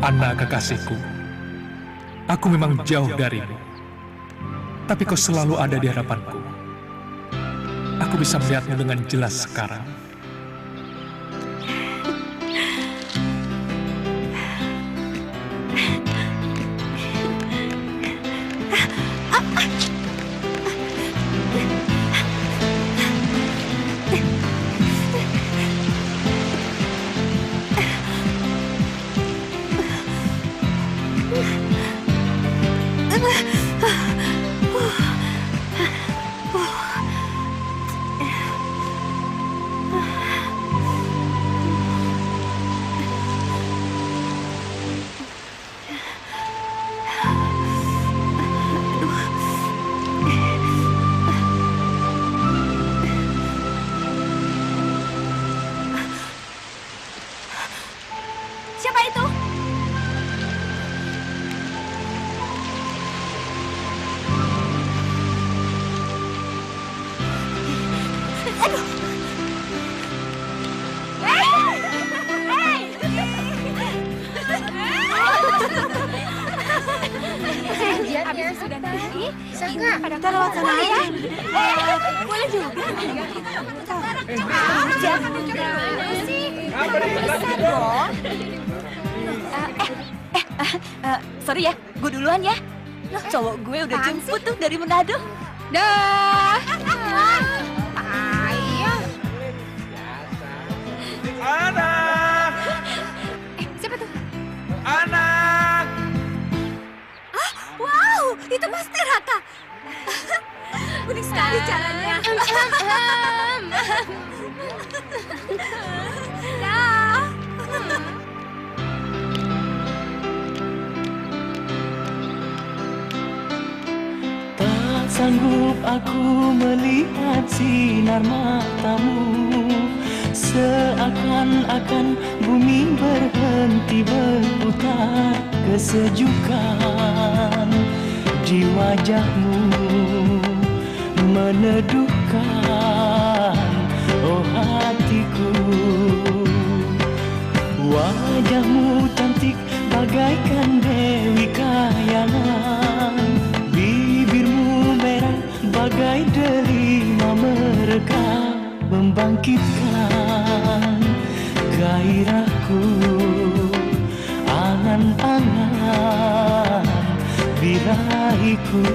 Anna, kekasihku, aku memang jauh darimu, tapi kau selalu ada di hadapanku. Aku bisa melihatmu dengan jelas sekarang. Siapa itu? Aduh. Kajiannya sudah tadi. Sangka, Kita lewat sana ya. Boleh juga. Jangan sih. Bisa dong. Sorry ya, gue duluan ya. Cowok gue udah jemput tuh dari Manado. dah. Ayo. Anak! Siapa tuh? Anak! Wow, itu pasti Raka. Unik sekali caranya. Dah. Tak sanggup aku melihat sinar matamu, seakan-akan bumi berhenti berputar. Kesejukan di wajahmu meneduhkan, oh hatiku. Wajahmu cantik bagaikan Dewi Kayangan, bibirmu merah bagai delima mereka, membangkitkan gairahku, angan-angan birahiku.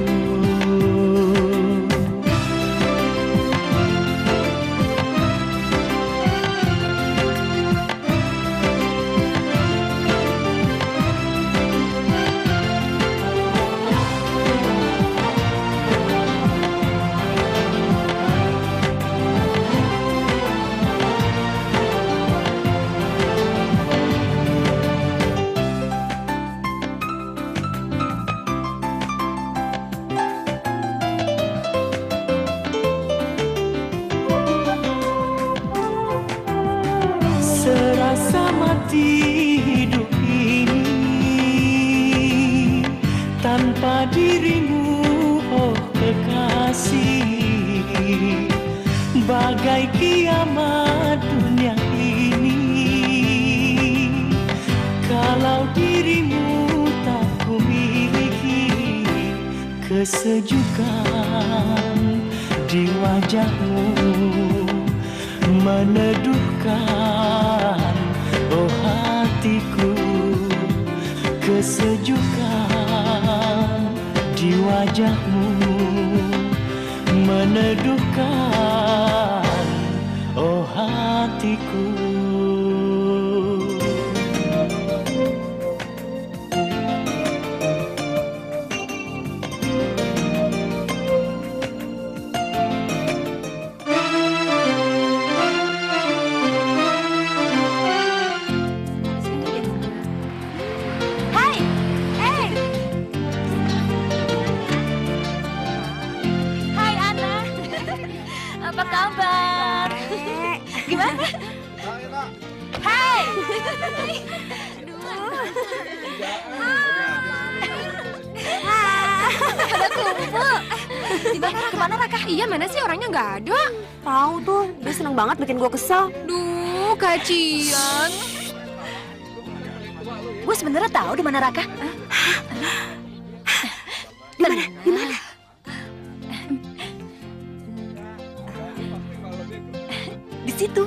Serasa mati hidup ini tanpa dirimu, oh kekasih. Bagai kiamat dunia ini kalau dirimu tak kumiliki. Kesejukan di wajahmu meneduhkan, oh hatiku. Kesejukan di wajahmu meneduhkan, oh hatiku. Apa kabar? Gimana? Hai. Pada kumpul. Kemana Raka? Iya, mana sih orangnya nggak ada? Tahu tuh, dia seneng banget bikin gue kesel. Duh, kacian. gue sebenarnya tahu di mana Raka. Di mana? Di mana? Di situ.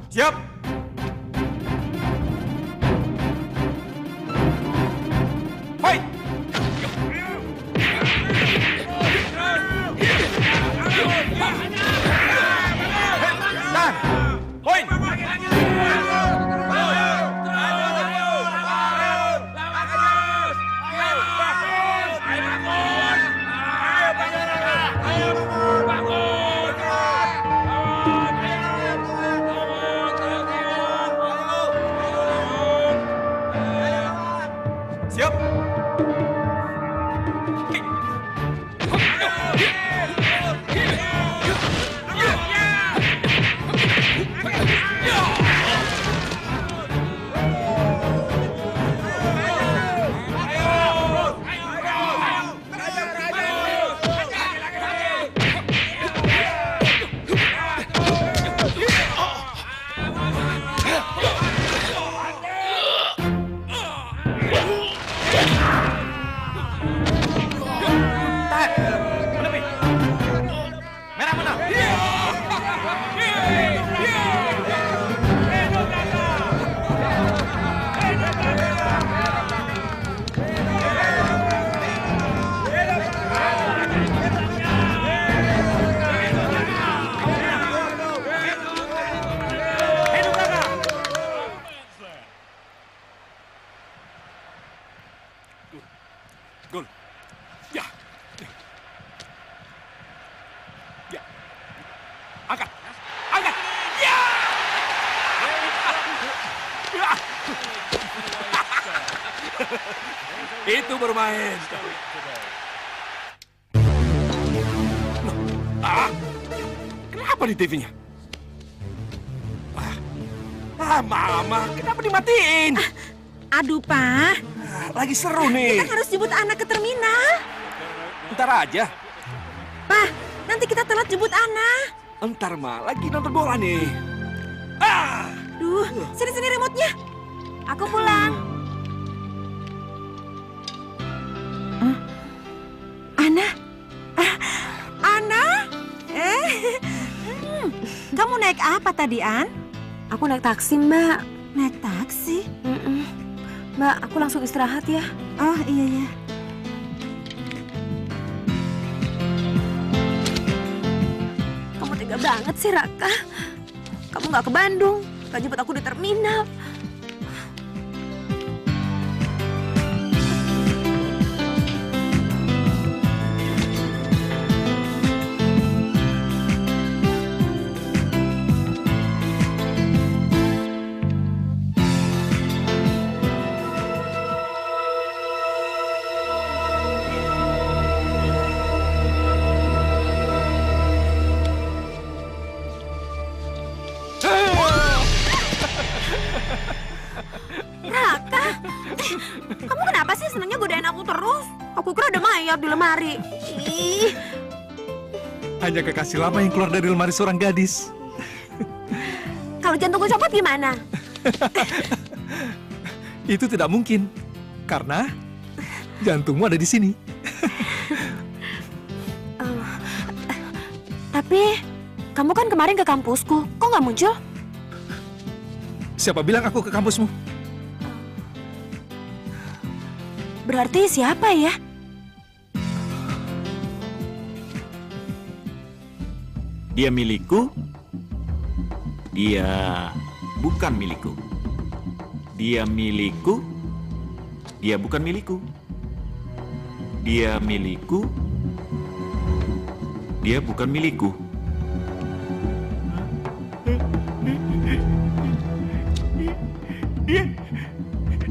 Siap. Fight. Tahan. Poin. Siap. Gol. Ya. Ya. Angkat. Angkat. Ya. Ya. Itu bermain. Kenapa di TV-nya? Mama, kenapa dimatiin? Aduh, Pak. Lagi seru nih. Kita harus jemput anak ke terminal. Ntar aja. Pak, nanti kita telat jemput anak. Ntar mah lagi nonton bola nih. Duh, sini-sini remote-nya. Aku pulang. Ana? Ana? Kamu naik apa tadi, An? Aku naik taksi, Mbak. Naik taksi? Mbak, aku langsung istirahat ya. Oh, iya, iya. Kamu tega banget sih, Raka. Kamu nggak ke Bandung, nggak jemput aku di terminal. Raka, kamu kenapa sih senangnya godain aku terus? Aku kira ada mayat di lemari. Ih, Hanya kekasih lama yang keluar dari lemari seorang gadis. kalau jantungku copot gimana? Itu tidak mungkin, karena jantungmu ada di sini. Tapi, kamu kan kemarin ke kampusku, kok nggak muncul? Siapa bilang aku ke kampusmu? Berarti siapa ya? Dia milikku. Dia bukan milikku. Dia milikku. Dia bukan milikku. Dia milikku. Dia bukan milikku.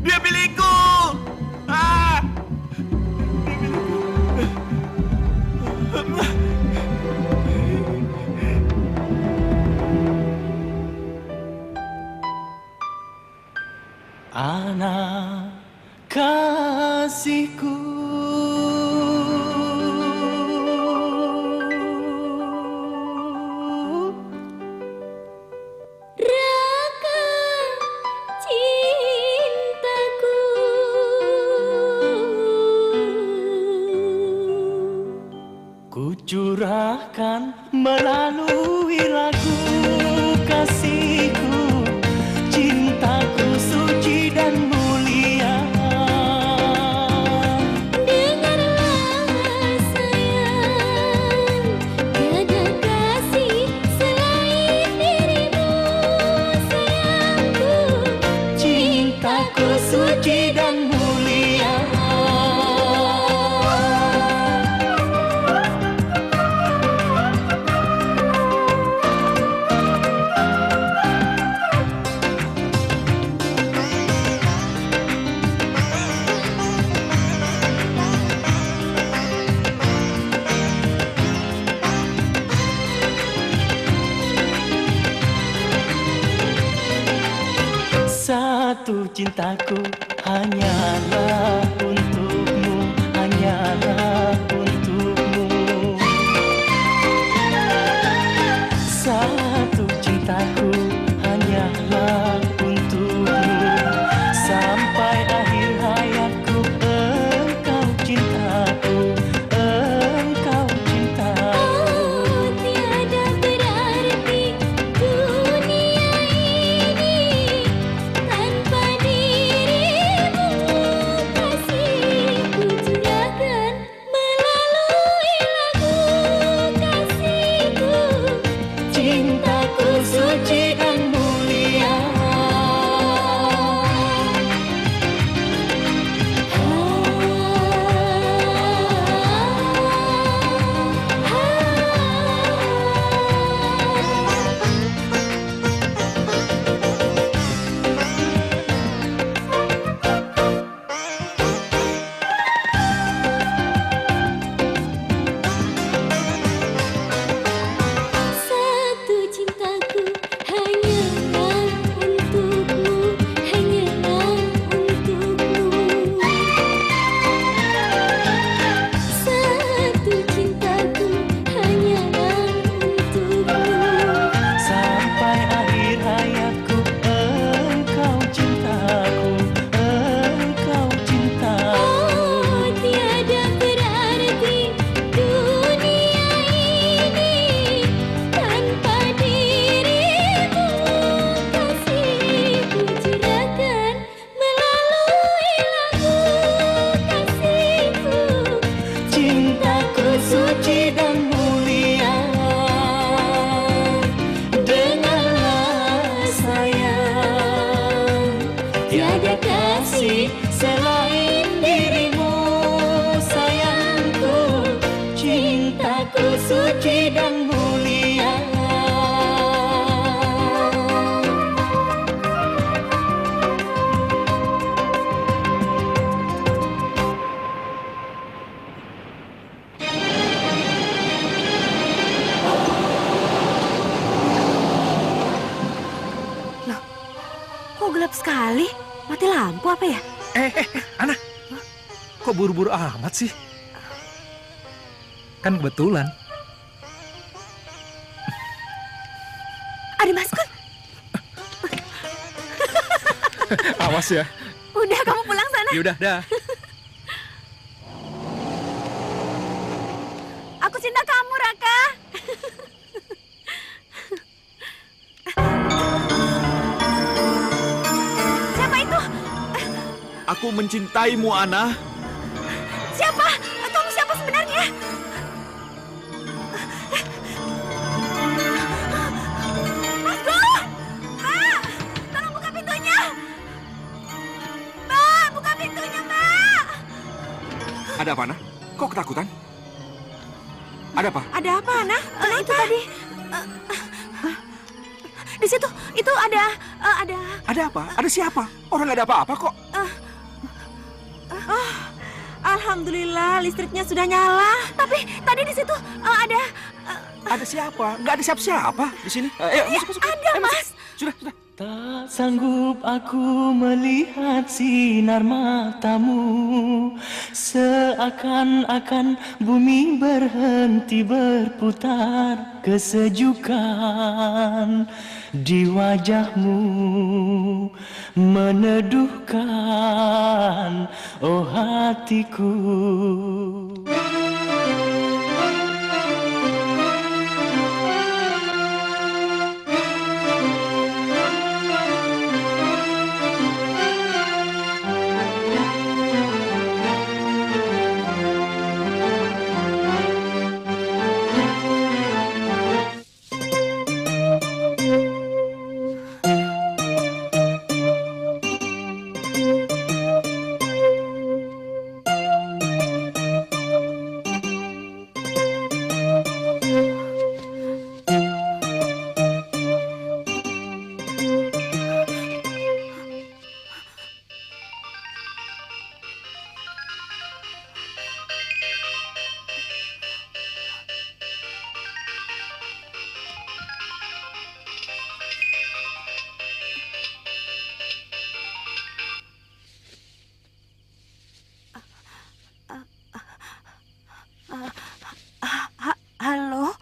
Dia milikku. Ah! Anak kasihku, Raka cintaku, ku curahkan melalui lagu kasihku. Cintaku suci dan mulia. dengarlah sayang, tiada kasih selain dirimu sayangku. Cintaku suci dan mulia. Satu cintaku hanyalah untukmu, hanyalah untukmu. Satu cintaku hanyalah untukmu. Sampai akhir hayatku engkau cintaku, engkau cintaku. Oh, tiada berarti dunia ini tanpa dirimu. Kasihku curahkan melalui lagu kasihku. Cintaku suci dan mulia. Satu cintaku hanyalah untukmu, hanyalah untukmu. Satu cintaku hanyalah untukmu. Sampai akhir hayatku engkau cintaku, engkau cintaku. Oh, tiada berarti dunia ini tanpa dirimu. Kasihku curahkan melalui lagu kasihku. Cintaku suci dan mulia. Dengarlah sayang, tiada kasih selain dirimu sayangku. Cintaku suci dan mulia. Kok gelap sekali? Mati lampu apa ya? Ana, kok buru-buru amat sih? Kan kebetulan. Ada Mas Kun. Awas ya. Udah, kamu pulang sana. Yaudah, dah. Aku cinta kamu, Raka. Siapa itu? Aku mencintaimu, Ana. Siapa? Kamu siapa sebenarnya? Mas Gun! Mbak! Tolong buka pintunya! Mbak! Buka pintunya, Mbak! Ada apa, Ana? Kok ketakutan? Ada apa? Ada apa, Ana? Itu tadi. Di situ, itu ada. Ada apa? Ada siapa? Orang nggak ada apa-apa kok. Alhamdulillah, listriknya sudah nyala. Tapi tadi di situ ada. Ada siapa? Nggak ada siapa-siapa di sini. Ayo, masuk. Ada, Mas. Sudah. Tak sanggup aku melihat sinar matamu, seakan-akan bumi berhenti berputar. Kesejukan di wajahmu meneduhkan, oh hatiku. Halo?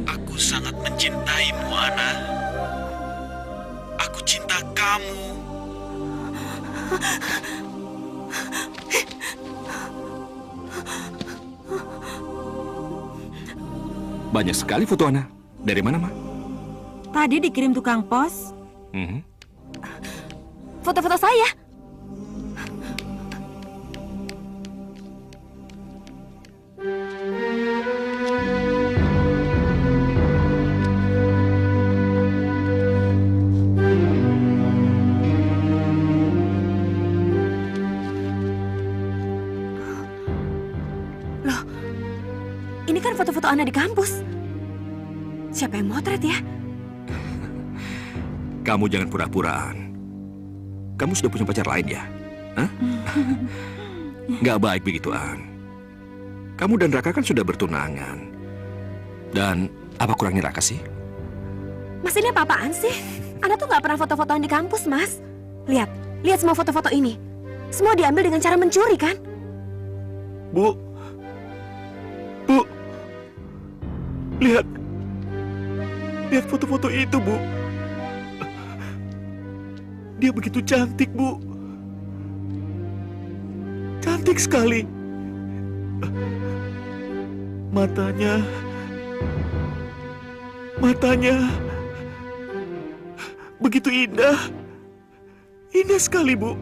Aku sangat mencintaimu, Ana. Aku cinta kamu. Banyak sekali foto Ana. Dari mana, Ma? Tadi dikirim tukang pos. Foto-foto saya. Ini kan foto-foto Ana di kampus. Siapa yang motret ya? Kamu jangan pura-puraan. Kamu sudah punya pacar lain ya? Hah? Nggak baik begitu, An. Kamu dan Raka kan sudah bertunangan. Dan apa kurangnya Raka sih? Mas, ini apa-apaan sih? Ana tuh nggak pernah foto-fotoan di kampus, Mas. Lihat semua foto-foto ini. Semua diambil dengan cara mencuri, kan? Bu, lihat foto-foto itu, Bu. Dia begitu cantik, Bu. Cantik sekali. Matanya begitu indah. Indah sekali, Bu.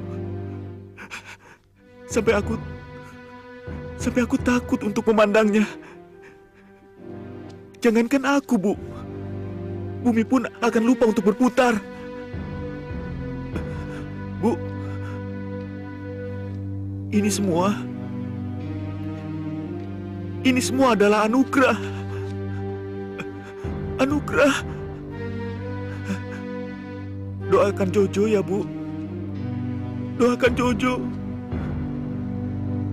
Sampai aku takut untuk memandangnya. Jangankan aku, Bu. Bumi pun akan lupa untuk berputar. Bu, ini semua adalah anugerah. Anugerah. Doakan Jojo ya, Bu. Doakan Jojo.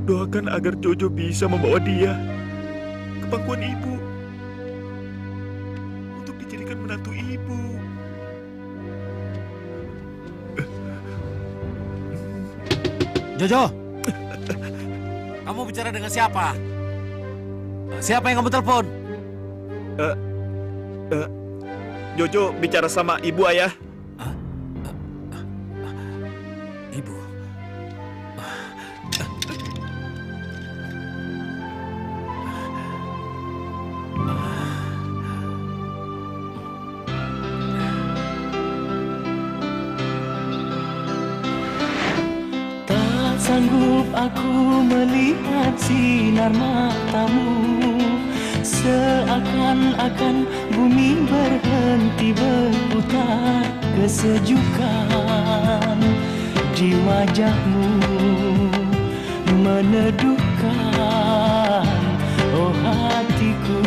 Doakan agar Jojo bisa membawa dia ke pangkuan Ibu. Untuk dijadikan menantu Ibu. Jojo, kamu bicara dengan siapa? Siapa yang kamu telepon? Jojo bicara sama Ibu, Ayah. Ibu. sanggup aku melihat sinar matamu. Seakan-akan bumi berhenti berputar, kesejukan di wajahmu meneduhkan, oh hatiku.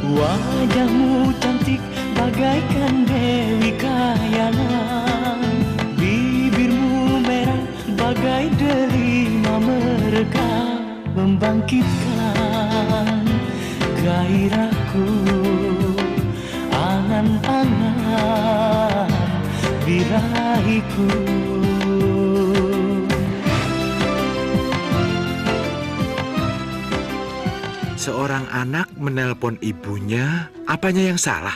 Wajahmu cantik bagaikan Dewi Kayangan, bibirmu merah bagai delima mereka, membangkitkan gairahku, angan-angan birahiku. Seorang anak menelpon ibunya, apanya yang salah?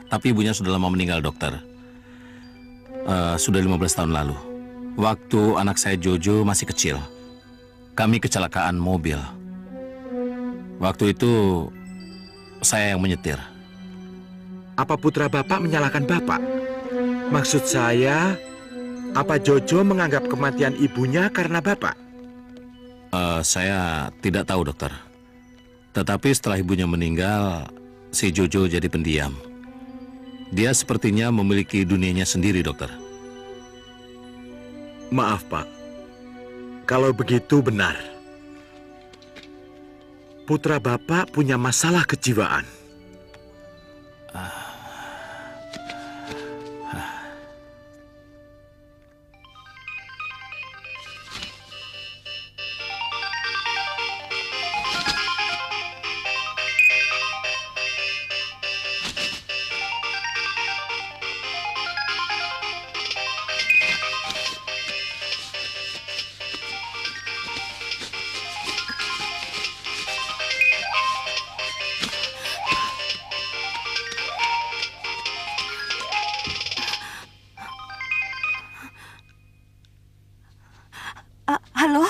Tapi ibunya sudah lama meninggal, dokter. Sudah 15 tahun lalu. Waktu anak saya Jojo masih kecil, kami kecelakaan mobil. Waktu itu saya yang menyetir. Apa putra bapak menyalahkan bapak? Maksud saya, apa Jojo menganggap kematian ibunya karena bapak? Saya tidak tahu, dokter. Tetapi setelah ibunya meninggal, si Jojo jadi pendiam. Dia sepertinya memiliki dunianya sendiri, dokter. Maaf, Pak. Kalau begitu benar. Putra bapak punya masalah kejiwaan. Halo?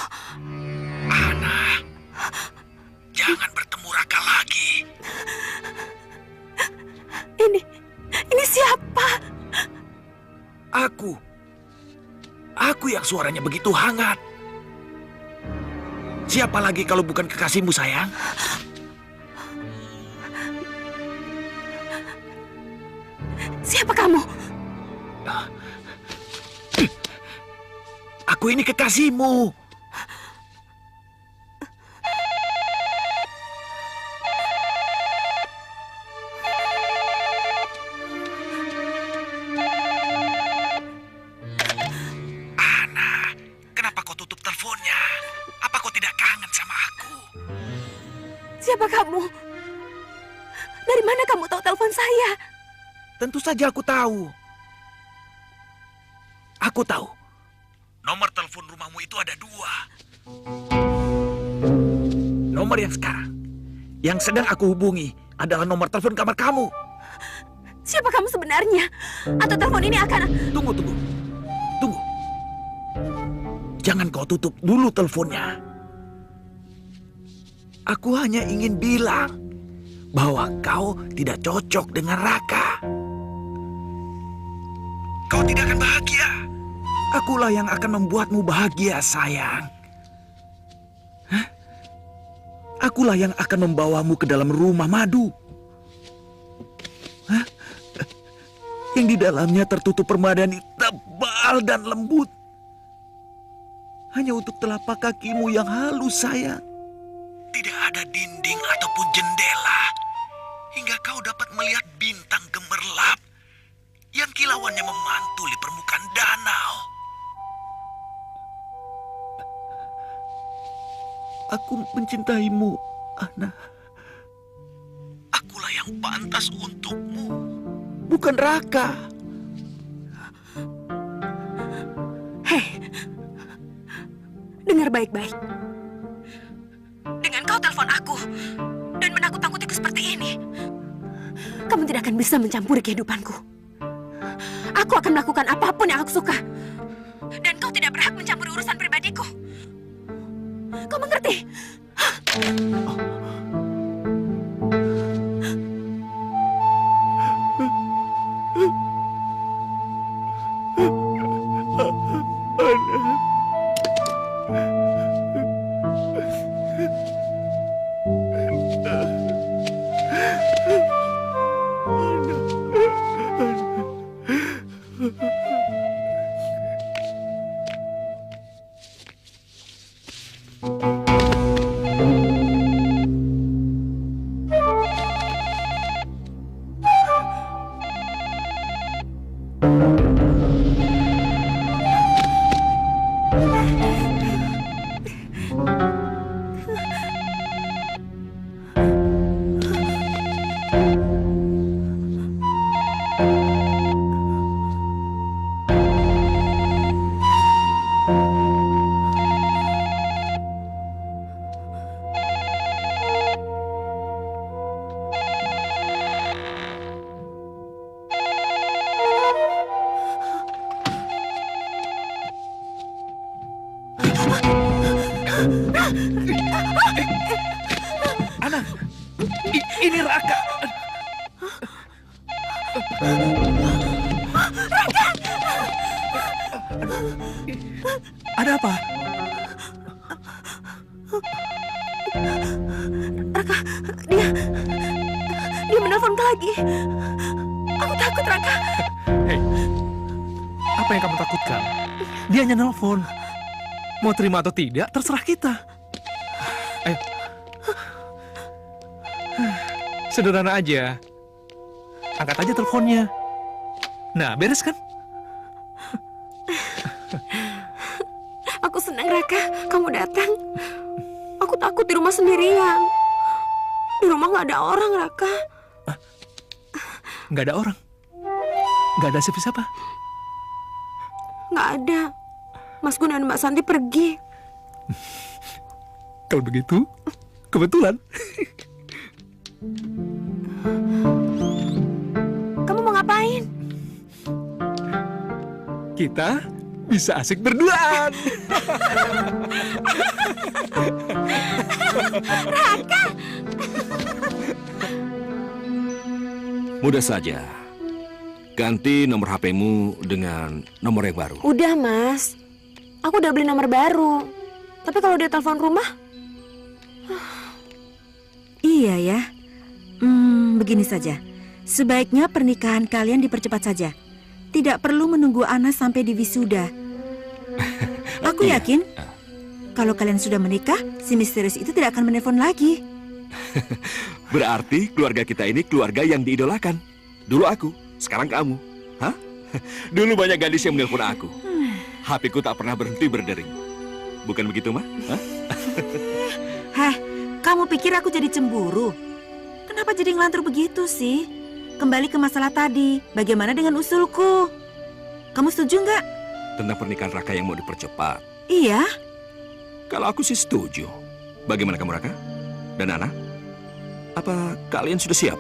Ana, jangan bertemu Raka lagi. Ini siapa? Aku yang suaranya begitu hangat. Siapa lagi kalau bukan kekasihmu, sayang? Siapa kamu? Aku ini kekasihmu. Ana, kenapa kau tutup teleponnya? Apa kau tidak kangen sama aku? Siapa kamu? Dari mana kamu tahu telepon saya? Tentu saja aku tahu. Aku tahu. Nomor telepon rumahmu itu ada 2. Nomor yang sekarang, yang sedang aku hubungi adalah nomor telepon kamar kamu. Siapa kamu sebenarnya? Atau telepon ini akan... Tunggu. Jangan kau tutup dulu teleponnya. Aku hanya ingin bilang bahwa kau tidak cocok dengan Raka. Kau tidak akan bahagia. Akulah yang akan membuatmu bahagia, sayang. Hah? Akulah yang akan membawamu ke dalam rumah madu. Hah? Yang di dalamnya tertutup permadani tebal dan lembut. Hanya untuk telapak kakimu yang halus, sayang. Tidak ada dinding ataupun jendela. Hingga kau dapat melihat bintang gemerlap yang kilauannya memantul di permukaan danau. Aku mencintaimu, Ana. Akulah yang pantas untukmu, bukan Raka. Hei, dengar baik-baik. Dengan kau telepon aku dan menakut-nakutiku seperti ini, kamu tidak akan bisa mencampuri kehidupanku. Aku akan melakukan apapun yang aku suka. Dan kau tidak berhak mencampuri urusan pribadiku. Kau mengerti? Ana, ini Raka. Ada apa? Raka, dia menelpon lagi. Aku takut, Raka. Hei, apa yang kamu takutkan? Dia hanya nelpon. Mau terima atau tidak, terserah kita. Ayo. Sederhana aja. Angkat aja teleponnya. Nah, beres kan? Aku senang, Raka, kamu datang. Aku takut di rumah sendirian. Di rumah nggak ada orang, Raka. Nggak ada orang. Nggak ada siapa-siapa. Nggak ada. Mas Gun dan Mbak Santi pergi. Kalau begitu, kebetulan. Kamu mau ngapain? Kita bisa asik berduaan. Raka! Mudah saja. Ganti nomor HP-mu dengan nomor yang baru. Udah, Mas. Aku udah beli nomor baru. Tapi kalau dia telepon rumah... Iya ya. Begini saja. Sebaiknya pernikahan kalian dipercepat saja. Tidak perlu menunggu Ana sampai di wisuda. Aku yakin kalau kalian sudah menikah, si misterius itu tidak akan menelpon lagi. Berarti keluarga kita ini keluarga yang diidolakan. Dulu aku, sekarang kamu. Hah? Dulu banyak gadis yang menelpon aku. HP-ku tak pernah berhenti berdering. Bukan begitu, Ma? Heh, kamu pikir aku jadi cemburu? Kenapa jadi ngelantur begitu sih? Kembali ke masalah tadi, bagaimana dengan usulku? Kamu setuju nggak? Tentang pernikahan Raka yang mau dipercepat. Iya. Kalau aku sih setuju. Bagaimana kamu, Raka? Dan Ana? Apa kalian sudah siap?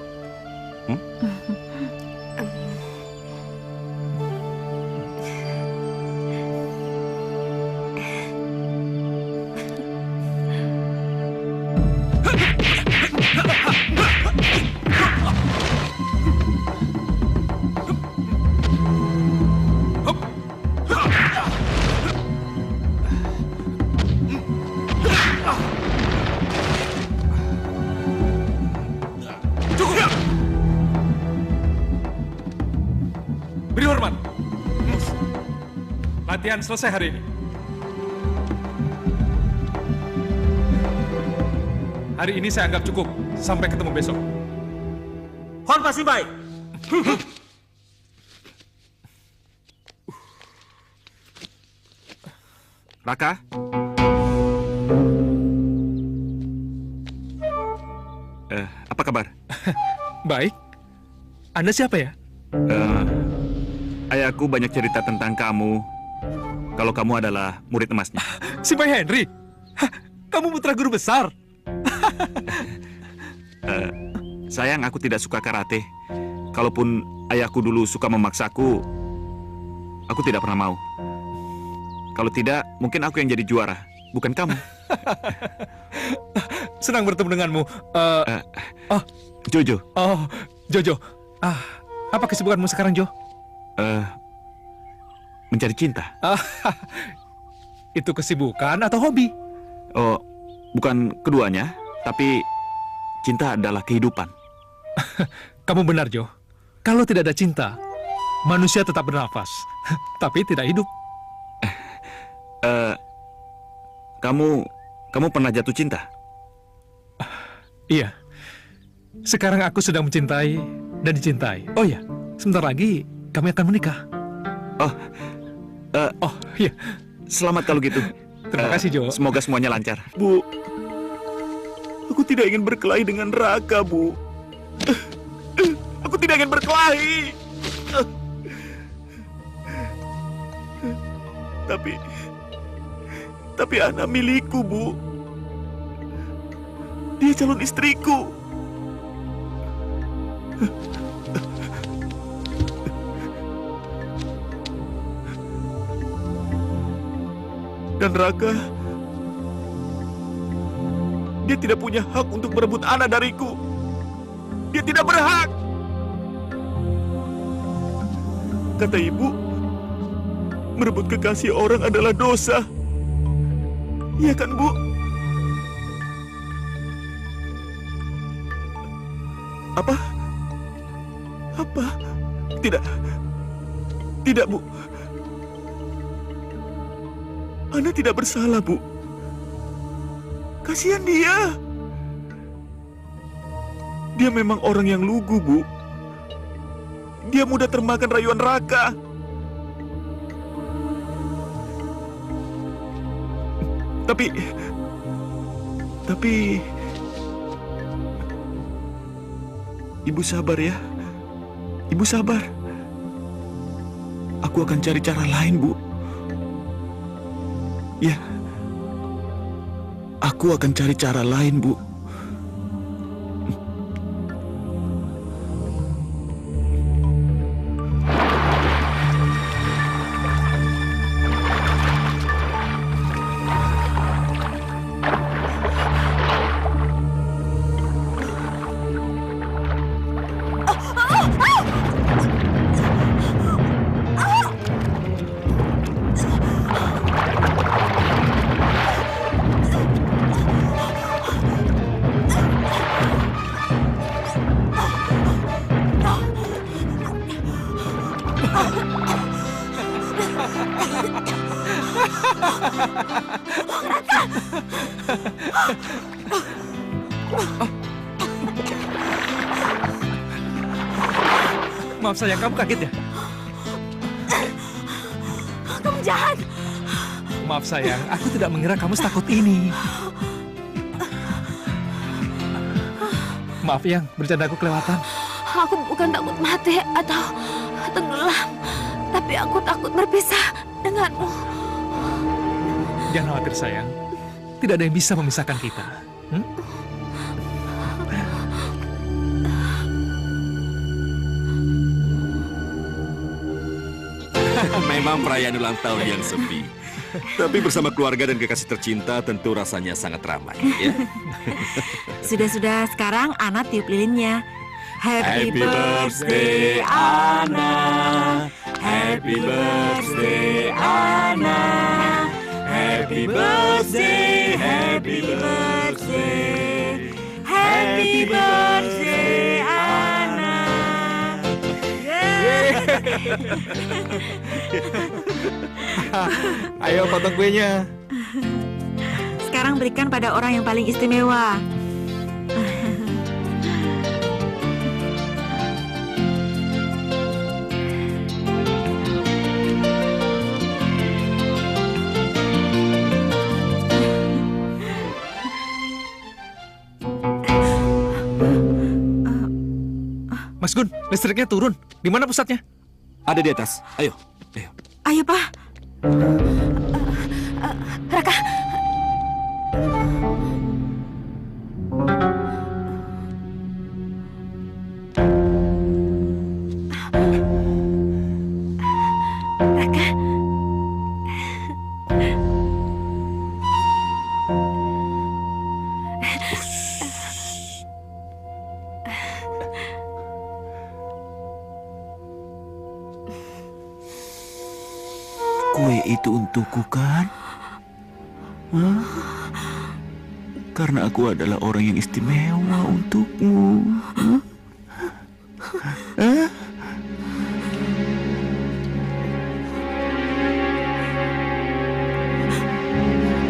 Beri hormat. Latihan selesai hari ini. Hari ini saya anggap cukup. Sampai ketemu besok. Hon pasti baik. Raka? Apa kabar? Baik. Anda siapa ya? Ayahku banyak cerita tentang kamu. Kalau kamu adalah murid emasnya. Si Pak Henry? Hah, kamu putra guru besar? Sayang, aku tidak suka karate. Kalaupun ayahku dulu suka memaksaku, aku tidak pernah mau. Kalau tidak, mungkin aku yang jadi juara, bukan kamu. Senang bertemu denganmu. Jojo. Oh, Jojo. Apa kesibukanmu sekarang, Jo? Mencari cinta. Itu kesibukan atau hobi? Oh, bukan keduanya, tapi cinta adalah kehidupan. Kamu benar, Jo. Kalau tidak ada cinta, manusia tetap bernafas, tapi tidak hidup. Kamu pernah jatuh cinta? Iya. Sekarang aku sedang mencintai dan dicintai. Oh ya, sebentar lagi kami akan menikah. Oh, iya. Selamat kalau gitu. Terima kasih, Jo. Semoga semuanya lancar. Bu, aku tidak ingin berkelahi dengan Raka, Bu. Aku tidak ingin berkelahi. Tapi Ana milikku, Bu. Dia calon istriku. Dan Raka, dia tidak punya hak untuk merebut Ana dariku. Dia tidak berhak. Kata ibu, merebut kekasih orang adalah dosa. Iya kan, Bu? Apa? Tidak, Bu. Ana tidak bersalah, Bu. Kasihan dia. Dia memang orang yang lugu, Bu. Dia mudah termakan rayuan Raka. Tapi Ibu sabar ya. Ibu sabar. Aku akan cari cara lain, Bu. Ya. Aku akan cari cara lain, Bu. Maaf sayang, kamu kaget ya? Kamu jahat. Maaf sayang, aku tidak mengira kamu setakut ini. Maaf yang, bercanda aku kelewatan. Aku bukan takut mati atau tenggelam, tapi aku takut berpisah denganmu. Jangan khawatir sayang, tidak ada yang bisa memisahkan kita. Memang perayaan ulang tahun yang sepi. Tapi bersama keluarga dan kekasih tercinta tentu rasanya sangat ramai, ya. Sudah, sekarang Ana tiup lilinnya. Happy birthday, Ana. Happy birthday, Ana. Happy birthday, happy birthday. Happy birthday, Ana. Ayo potong kuenya. Sekarang berikan pada orang yang paling istimewa. Mas Gun, listriknya turun. Di mana pusatnya? Ada di atas. Ayo. Ayo, Pak. Raka. Raka. Kue itu untukku kan? Hah? Karena aku adalah orang yang istimewa untukmu. Hah?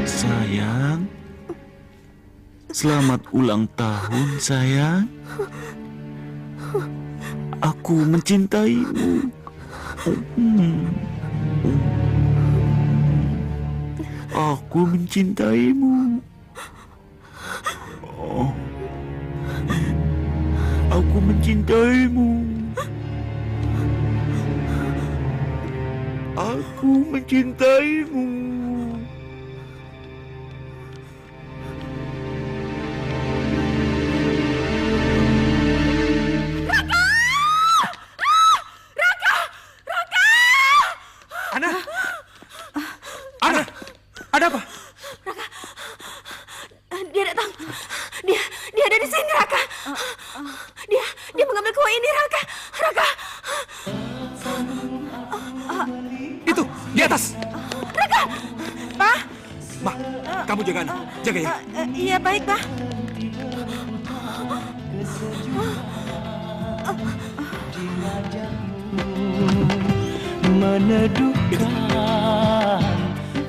Sayang, selamat ulang tahun, sayang. Aku mencintaimu. Aku mencintaimu. Oh. Aku mencintaimu. Aku mencintaimu. Ana, ada apa? Dia datang. Dia ada di sini, Raka. Dia mengambil kue ini, Raka. Raka. Itu, di atas. Raka. Pak. Ma, kamu jaga Ana. Jaga ya. Iya, baik, Pak. Meneduhkan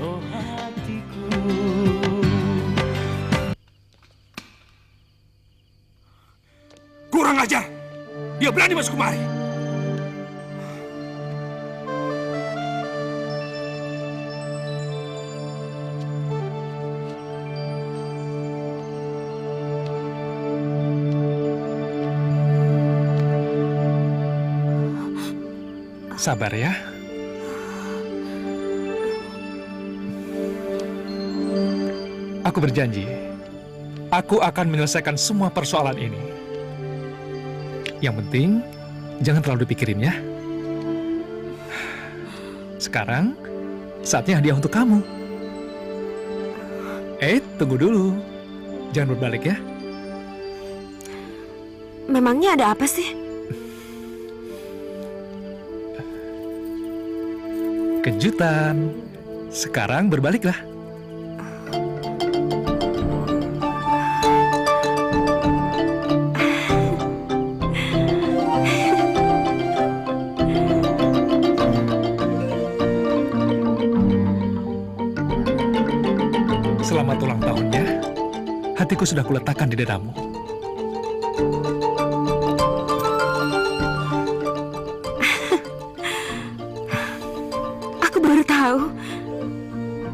oh hatiku. Kurang ajar. Dia berani masuk kemari. Sabar ya. Aku berjanji, aku akan menyelesaikan semua persoalan ini. Yang penting, jangan terlalu dipikirin ya. Sekarang, saatnya hadiah untuk kamu. Tunggu dulu. Jangan berbalik ya. Memangnya ada apa sih? Kejutan. Sekarang berbaliklah. Selamat ulang tahunnya. Hatiku sudah kuletakkan di dadamu. Aku baru tahu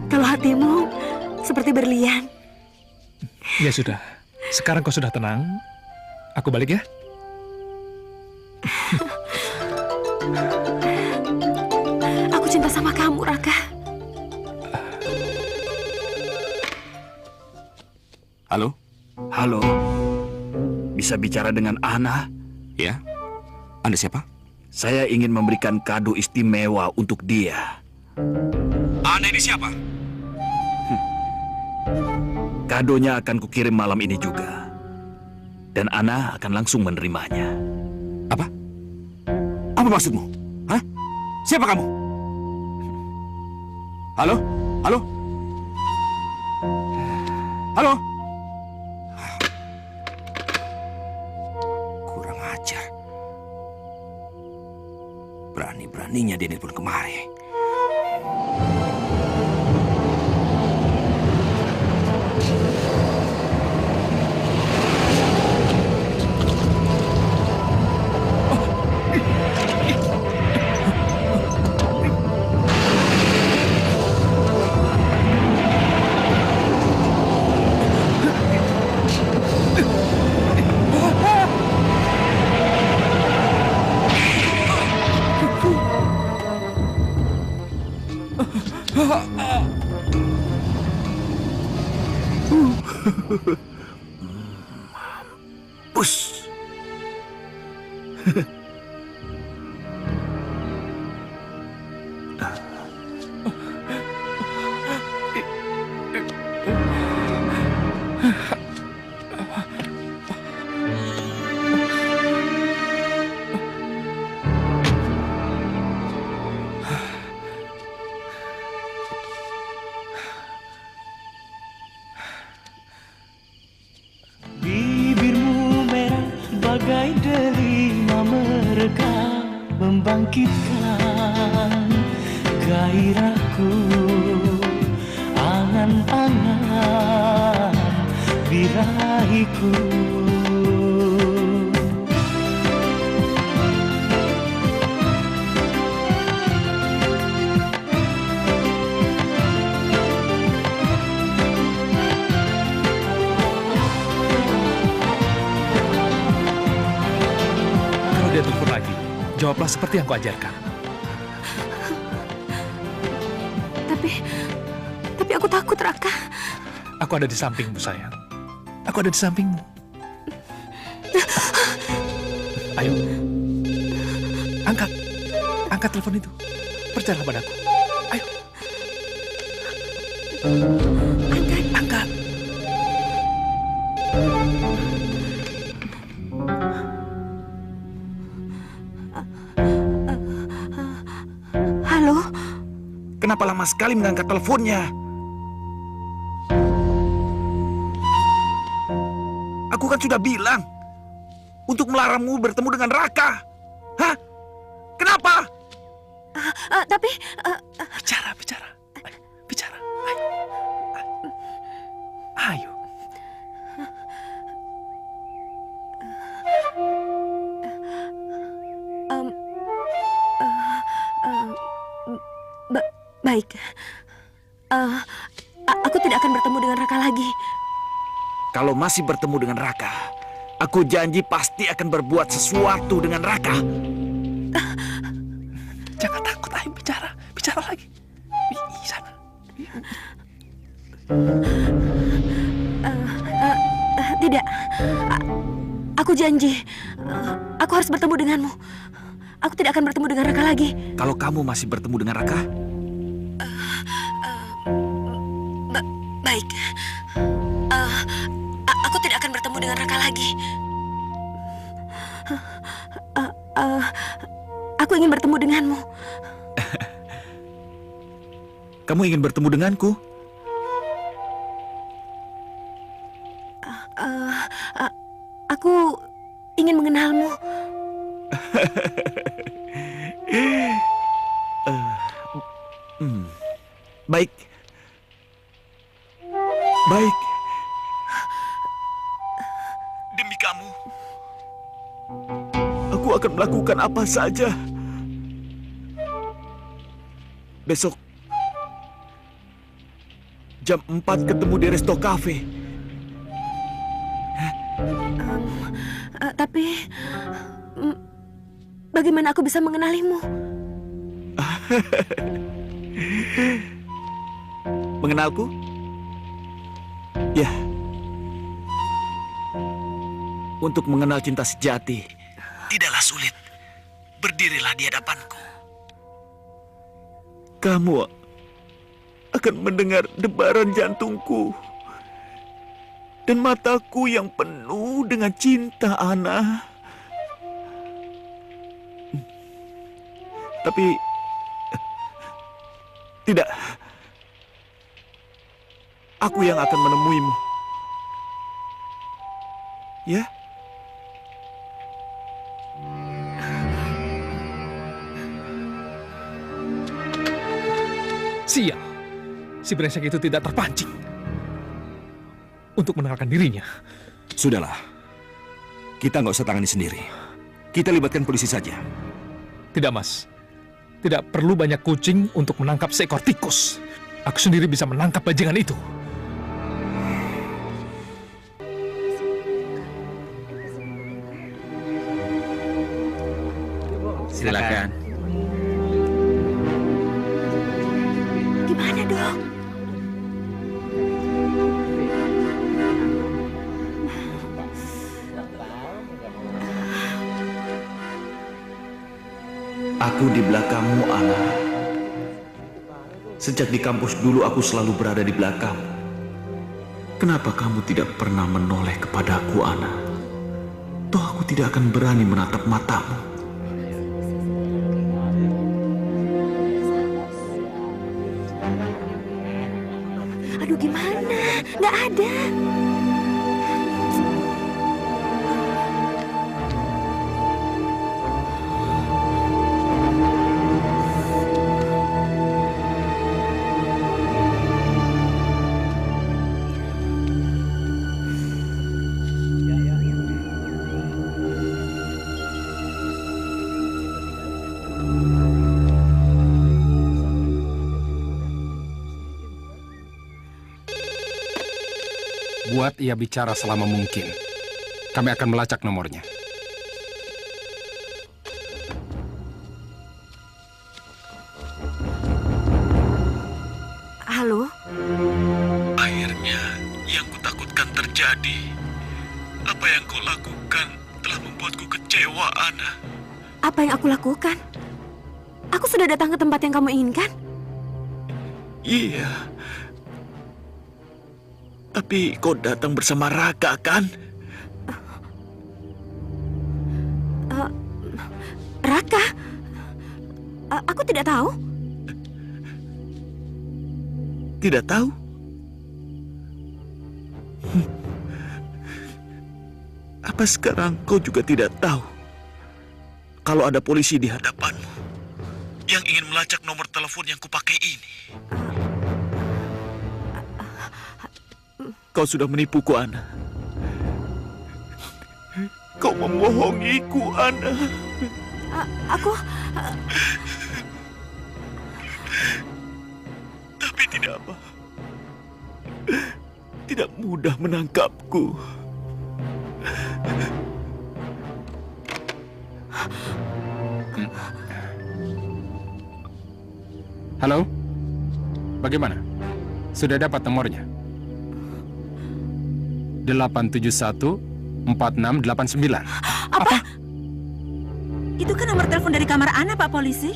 kalau hatimu seperti berlian. Ya sudah. Sekarang kau sudah tenang. Aku balik ya. Aku cinta sama kamu, Raka. Halo? Halo. Bisa bicara dengan Ana? Ya? Anda siapa? Saya ingin memberikan kado istimewa untuk dia. Anda ini siapa? Kadonya akan kukirim malam ini juga. Dan Ana akan langsung menerimanya. Apa? Apa maksudmu? Hah? Siapa kamu? Halo? Halo? Halo? Kurang ajar. Berani-beraninya dia nelpon kemari. Bus. Bibirmu merah bagai delima mereka, membangkitkan gairahku. Angan-angan birahiku. Jawablah seperti yang kuajarkan. Tapi aku takut, Raka. Aku ada di sampingmu, sayang. Aku ada di sampingmu. Ayo. Angkat telepon itu. Percayalah padaku. Ayo. Angkat. Halo? Kenapa lama sekali mengangkat teleponnya? Aku kan sudah bilang untuk melarangmu bertemu dengan Raka. Hah? Kenapa? Tapi... Bicara. Ayo, bicara. Ayo. Baik. Aku tidak akan bertemu dengan Raka lagi. Kalau masih bertemu dengan Raka, aku janji pasti akan berbuat sesuatu dengan Raka. Jangan takut, ayo bicara. Bicara lagi. Di sana. Tidak. Aku janji. Aku harus bertemu denganmu. Aku tidak akan bertemu dengan Raka lagi. Kalau kamu masih bertemu dengan Raka? Baik. Aku tidak akan bertemu dengan Raka lagi. Aku ingin bertemu denganmu. Kamu ingin bertemu denganku? Aku ingin mengenalmu. Baik. Baik. Demi kamu, aku akan melakukan apa saja. Besok jam 4 ketemu di Resto Cafe. Tapi bagaimana aku bisa mengenalimu? Mengenalku? Ya. Untuk mengenal cinta sejati tidaklah sulit. Berdirilah di hadapanku. Kamu akan mendengar debaran jantungku dan mataku yang penuh dengan cinta, Ana. Tapi tidak. Aku yang akan menemuimu. Ya? Sial. Si brengsek itu tidak terpancing untuk mengenalkan dirinya. Sudahlah. Kita nggak usah tangani sendiri. Kita libatkan polisi saja. Tidak, Mas. Tidak perlu banyak kucing untuk menangkap seekor tikus. Aku sendiri bisa menangkap bajingan itu. Silakan. Gimana dong? Aku di belakangmu, Ana. Sejak di kampus dulu aku selalu berada di belakang. Kenapa kamu tidak pernah menoleh kepadaku, Ana? Toh aku tidak akan berani menatap matamu. Aduh, gimana? Nggak ada. Buat ia bicara selama mungkin. Kami akan melacak nomornya. lalu? Akhirnya, yang kutakutkan terjadi. Apa yang kau lakukan telah membuatku kecewa, Ana. Apa yang aku lakukan? Aku sudah datang ke tempat yang kamu inginkan. Iya. Tapi kau datang bersama Raka, kan? Raka? Aku tidak tahu. Tidak tahu? Apa sekarang kau juga tidak tahu? Kalau ada polisi di hadapanmu yang ingin melacak nomor telepon yang kupakai ini. Kau sudah menipuku, Ana. Kau membohongiku, Ana. Tapi tidak apa. Tidak mudah menangkapku. Halo? Bagaimana? Sudah dapat nomornya? 871-4689. Apa? Itu kan nomor telepon dari kamar Ana, Pak Polisi.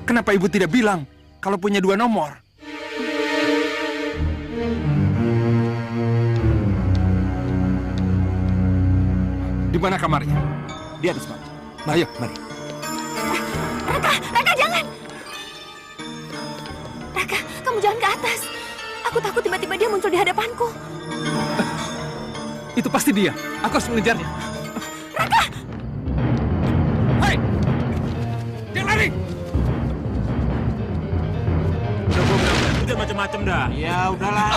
Kenapa ibu tidak bilang kalau punya 2 nomor? Di mana kamarnya? Di atas, Pak. Ayo, mari. Raka, jangan! Raka, kamu jangan ke atas. Aku takut tiba-tiba dia muncul di hadapanku. Itu pasti dia. Aku harus mengejarnya. Raka! Hei! Jangan lari! Udah gue bilang jangan macem-macem dah. Ya udahlah.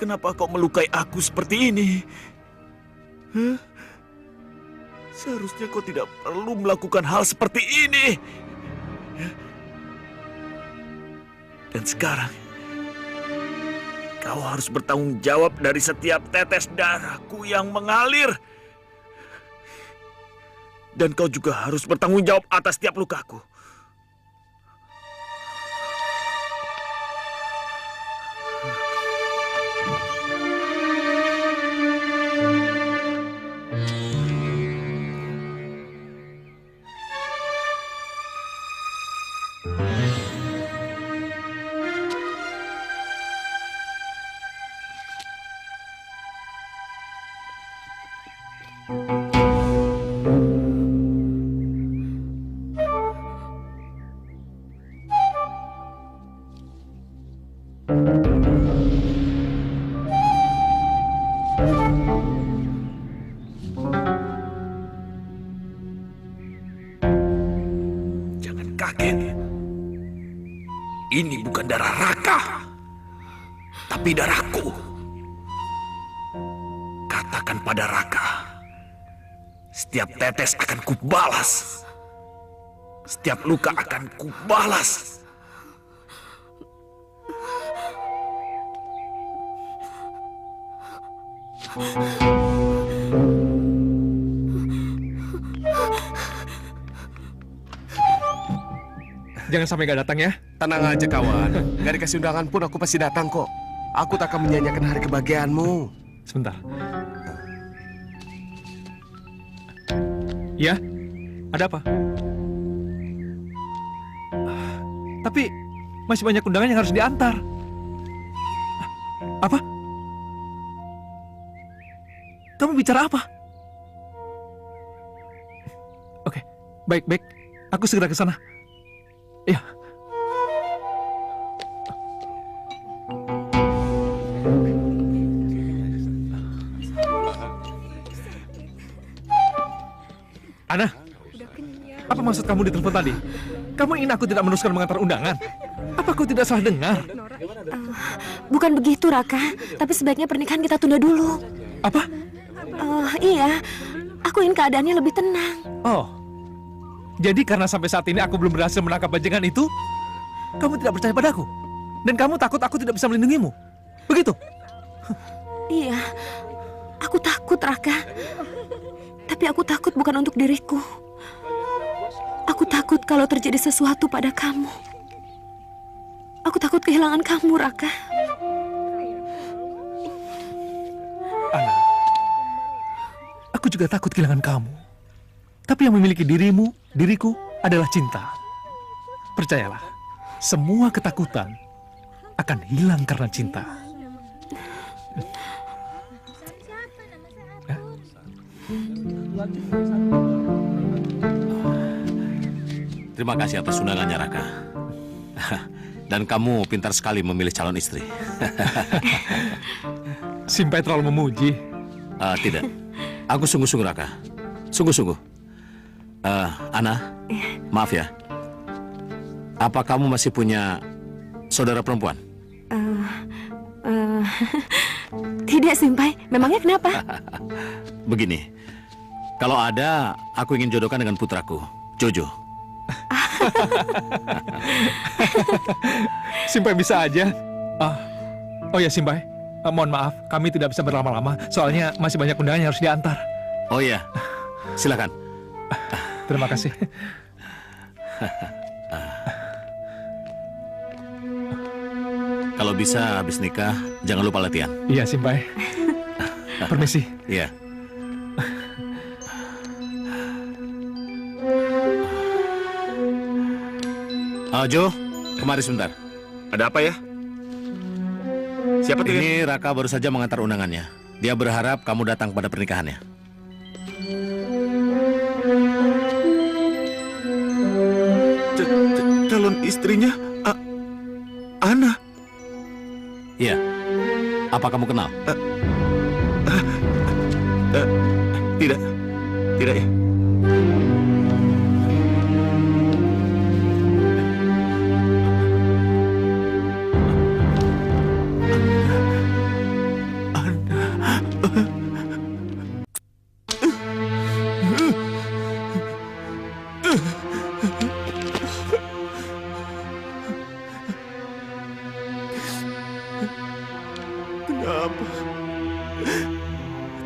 Kenapa kau melukai aku seperti ini? Hah? Seharusnya kau tidak perlu melakukan hal seperti ini. Dan sekarang, kau harus bertanggung jawab dari setiap tetes darahku yang mengalir. Dan kau juga harus bertanggung jawab atas setiap lukaku. Jangan kaget. Ini bukan darah Raka, tapi darahku. Katakan pada Raka, setiap tetes akan kubalas. Setiap luka akan kubalas. Jangan sampai gak datang ya. Tenang aja kawan, gak dikasih undangan pun aku pasti datang kok. Aku tak akan menyanyiakan hari kebahagiaanmu. Sebentar. Ya, ada apa? Tapi masih banyak undangan yang harus diantar. Apa? Kamu bicara apa? Oke, baik. Aku segera ke sana. Ya. Ana, apa maksud kamu di telepon tadi? Kamu ingin aku tidak meneruskan mengantar undangan? Apa aku tidak salah dengar? Bukan begitu, Raka. Tapi sebaiknya pernikahan kita tunda dulu. Apa? Iya, aku ingin keadaannya lebih tenang. Oh, jadi karena sampai saat ini aku belum berhasil menangkap bajingan itu, kamu tidak percaya padaku? Dan kamu takut aku tidak bisa melindungimu? Begitu? Iya, aku takut, Raka. Tapi aku takut bukan untuk diriku. Aku takut kalau terjadi sesuatu pada kamu. Aku takut kehilangan kamu, Raka. Ana, aku juga takut kehilangan kamu. Tapi yang memiliki dirimu, diriku adalah cinta. Percayalah, semua ketakutan akan hilang karena cinta. Terima kasih atas undangannya, Raka. Dan kamu pintar sekali memilih calon istri. Simpai terlalu memuji. Tidak. Aku sungguh-sungguh, Raka. Sungguh-sungguh. Ana, maaf ya. Apa kamu masih punya saudara perempuan? Tidak, Simpai. Memangnya kenapa? Begini, kalau ada, aku ingin jodohkan dengan putraku, Jojo. Simpai bisa aja. Oh ya, Simpai. Mohon maaf, kami tidak bisa berlama-lama. Soalnya masih banyak undangan yang harus diantar. Oh iya, silakan. Terima kasih. Kalau bisa habis nikah, jangan lupa latihan. Iya, Simpai. Permisi. Iya. Jo, kemari sebentar. Ada apa ya? Siapa tuh? Ini Raka baru saja mengantar undangannya. Dia berharap kamu datang pada pernikahannya. Calon istrinya Ana. Iya. Apa kamu kenal? Tidak ya.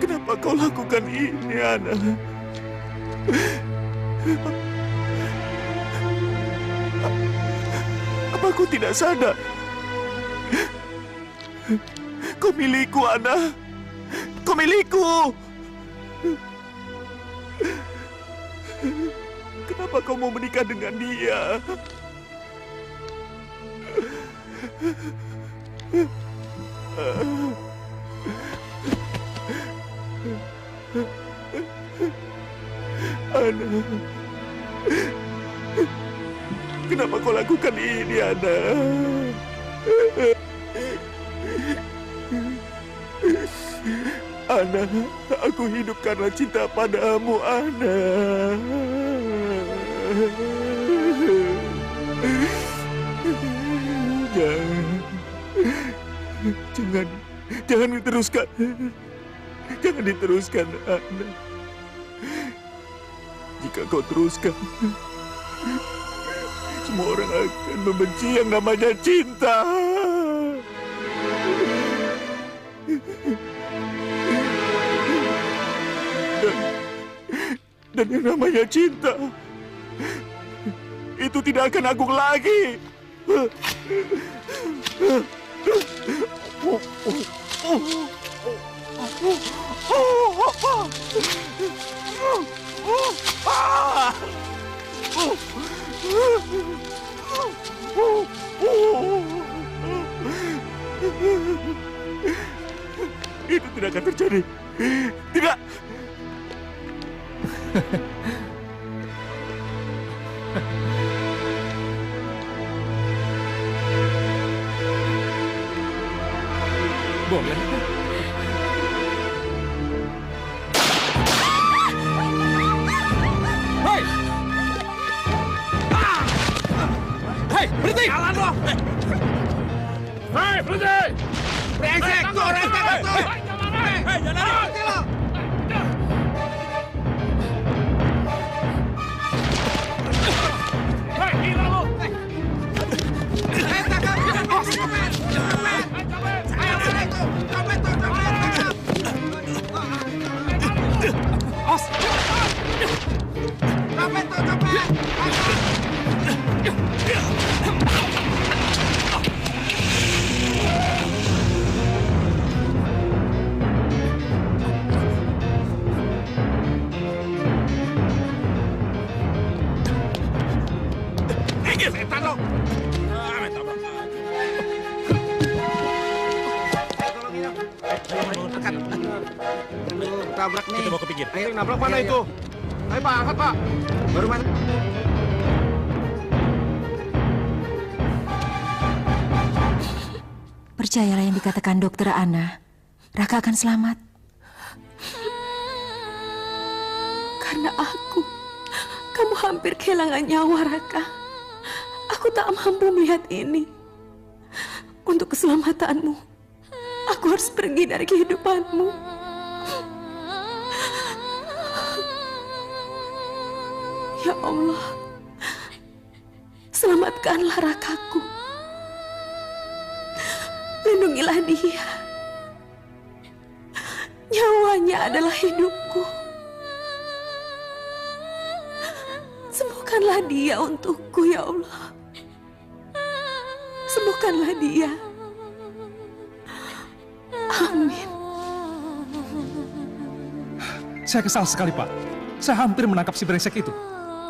Kenapa kau lakukan ini, Ana? Apa kau tidak sadar? Kau milikku, Ana. Kau milikku. Kenapa kau mau menikah dengan dia? Ana, kenapa kau lakukan ini, Ana? Ana, aku hidup karena cinta padamu, Ana. Jangan diteruskan. Jangan diteruskan, Ana. Jika kau teruskan, semua orang akan membenci yang namanya cinta. Dan yang namanya cinta itu tidak akan agung lagi. Itu tidak akan terjadi. Tidak. Boleh. Hei! Hei, berhenti! Jalan dong! Hei, berhenti! Brengsek, tuh, brengsek, tuh! Hei, jangan lari! Hei, gila lu! Hei, tangkap! Copet! Copet! Ayo, copet tuh! Copet tuh, copet! Os! Copet tuh, copet! Setan lo! Tabrak nih. Kita mau ke pinggir. Ayo, nabrak mana itu? Ayo, Pak, angkat, Pak. Baru mana? Percayalah yang dikatakan dokter Ana. Raka akan selamat. Karena kamu hampir kehilangan nyawa, Raka. Aku tak mampu melihat ini. Untuk keselamatanmu, aku harus pergi dari kehidupanmu. Ya Allah, selamatkanlah Rakaku. Lindungilah dia. Nyawanya adalah hidupku. Sembuhkanlah dia untukku, ya Allah. Sembuhkanlah dia. Amin. Saya kesal sekali, Pak. Saya hampir menangkap si brengsek itu.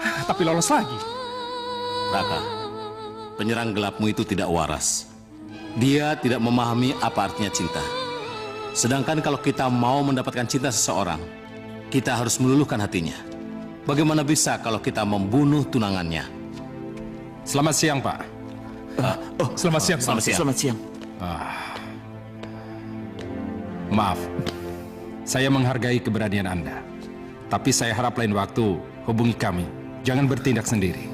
Tapi lolos lagi. Raka, penyerang gelapmu itu tidak waras. Dia tidak memahami apa artinya cinta. Sedangkan kalau kita mau mendapatkan cinta seseorang, kita harus meluluhkan hatinya. Bagaimana bisa kalau kita membunuh tunangannya? Selamat siang, Pak. Selamat siang, Pak. Selamat siang. Selamat siang. Maaf, saya menghargai keberanian Anda. Tapi saya harap lain waktu hubungi kami. Jangan bertindak sendiri.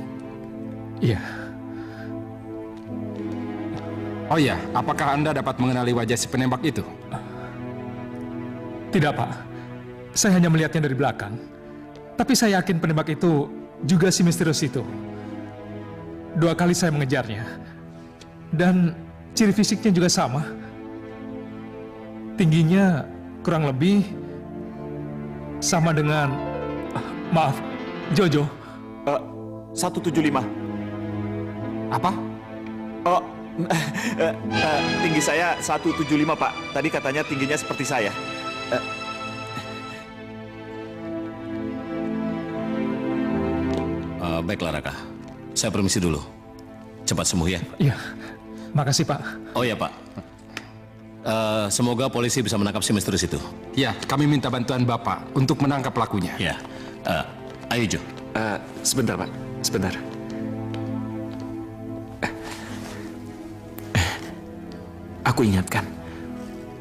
Iya. Oh iya, apakah Anda dapat mengenali wajah si penembak itu? Tidak, Pak. Saya hanya melihatnya dari belakang. Tapi saya yakin penembak itu juga si misterius itu. 2 kali saya mengejarnya. Dan ciri fisiknya juga sama. Tingginya kurang lebih sama dengan, maaf, Jojo. 175. Apa? Oh, tinggi saya 175, Pak. Tadi katanya tingginya seperti saya. Baiklah Raka, saya permisi dulu. Cepat sembuh ya. Iya, makasih Pak. Oh ya Pak, semoga polisi bisa menangkap si misterius itu. Ya, kami minta bantuan Bapak untuk menangkap pelakunya. Ya, ayo Jo. Sebentar Pak, sebentar. Aku ingatkan,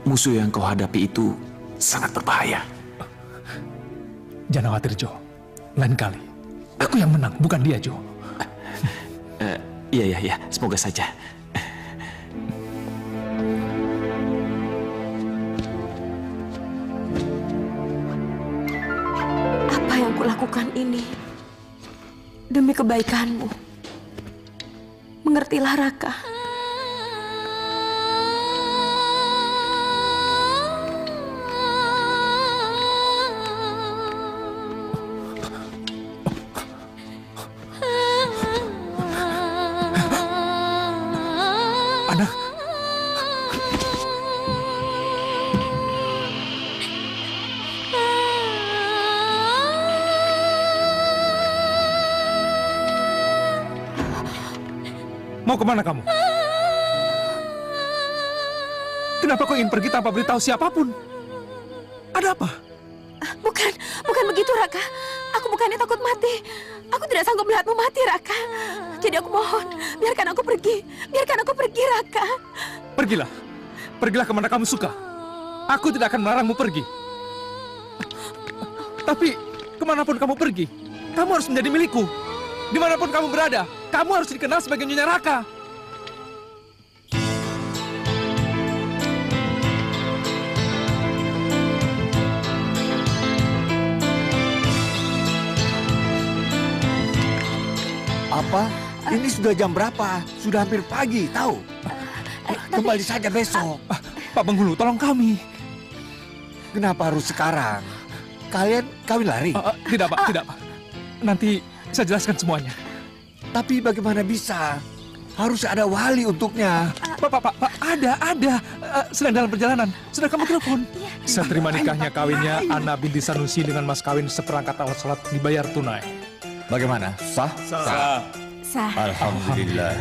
musuh yang kau hadapi itu sangat berbahaya. Jangan khawatir Jo, lain kali. Aku yang menang, bukan dia Jo. Iya, semoga saja. Apa yang kulakukan ini demi kebaikanmu. Mengertilah Raka. Mau kemana kamu? Kenapa kau ingin pergi tanpa beritahu siapapun? Ada apa? Bukan begitu Raka. Aku bukannya takut mati. Aku tidak sanggup melihatmu mati Raka. Jadi aku mohon, biarkan aku pergi. Biarkan aku pergi Raka. Pergilah kemana kamu suka. Aku tidak akan melarangmu pergi. Tapi kemanapun kamu pergi, kamu harus menjadi milikku. Dimanapun kamu berada, kamu harus dikenal sebagai Nyonya Raka. Apa? Ini sudah jam berapa? Sudah hampir pagi, tahu? Kembali saja besok. Pak Penghulu, tolong kami. Kenapa harus sekarang? Kalian kawin lari? Tidak, Pak. Nanti saya jelaskan semuanya. Tapi bagaimana bisa? Harus ada wali untuknya. Pak, ada. Sedang dalam perjalanan. Sudah kamu telepon. Saya terima nikahnya kawinnya Ana binti Sanusi dengan mas kawin seperangkat alat sholat dibayar tunai. Bagaimana? Sah? Sah. Alhamdulillah.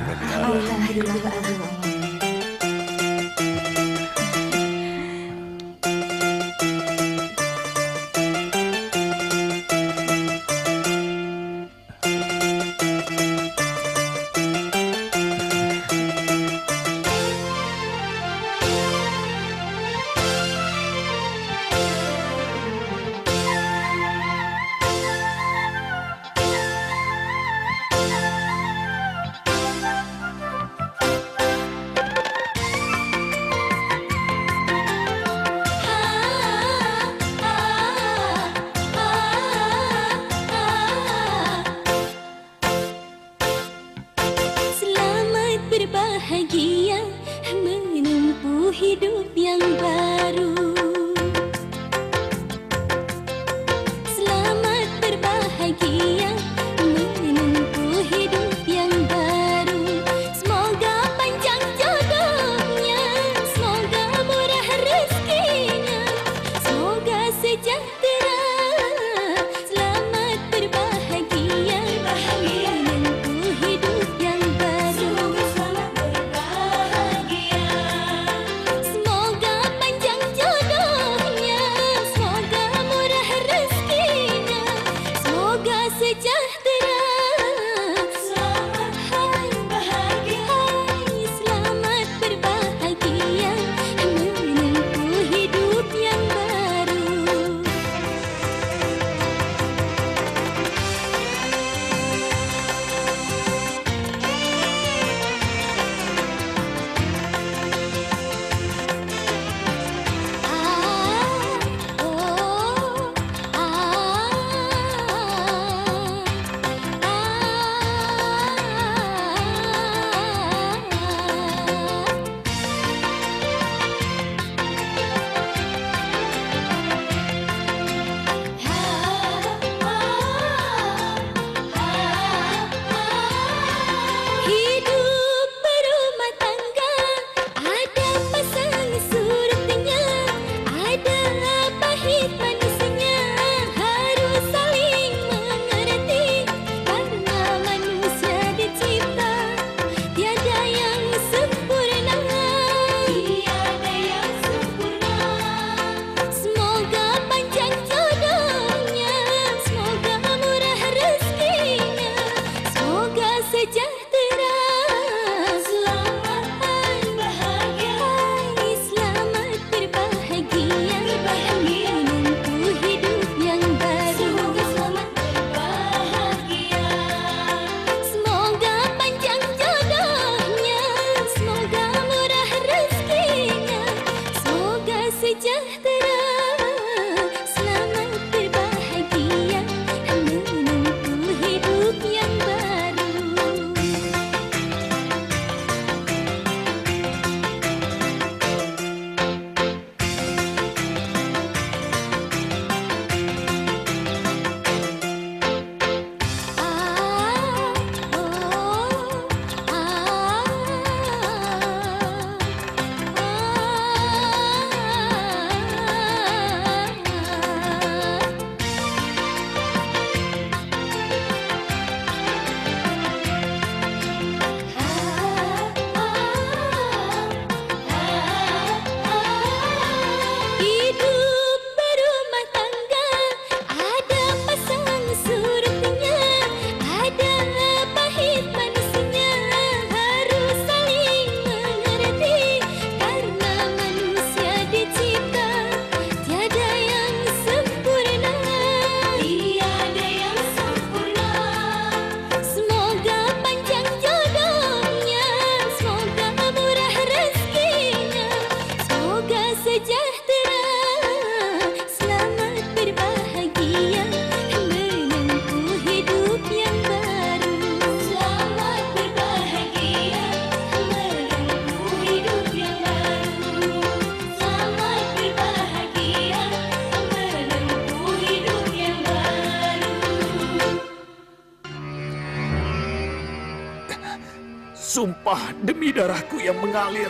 Sumpah demi darahku yang mengalir.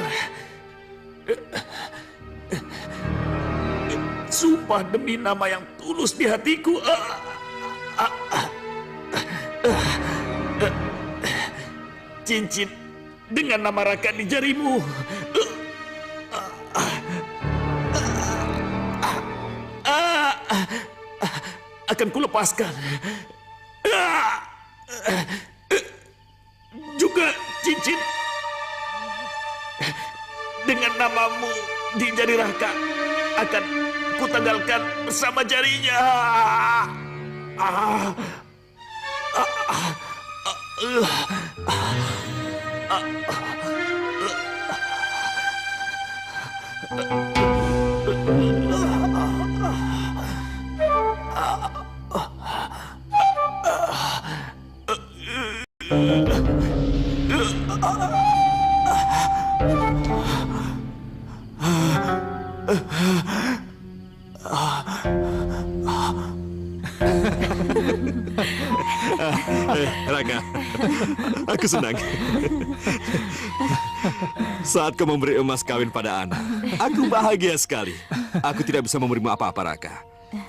Sumpah demi nama yang tulus di hatiku. Cincin dengan nama Raka di jarimu. Akan kulepaskan. Juga cincin dengan namamu di jari Raka akan kutanggalkan bersama jarinya. Raka, aku senang. Saat kau memberi emas kawin pada Ana, aku bahagia sekali. Aku tidak bisa memberimu apa-apa, Raka.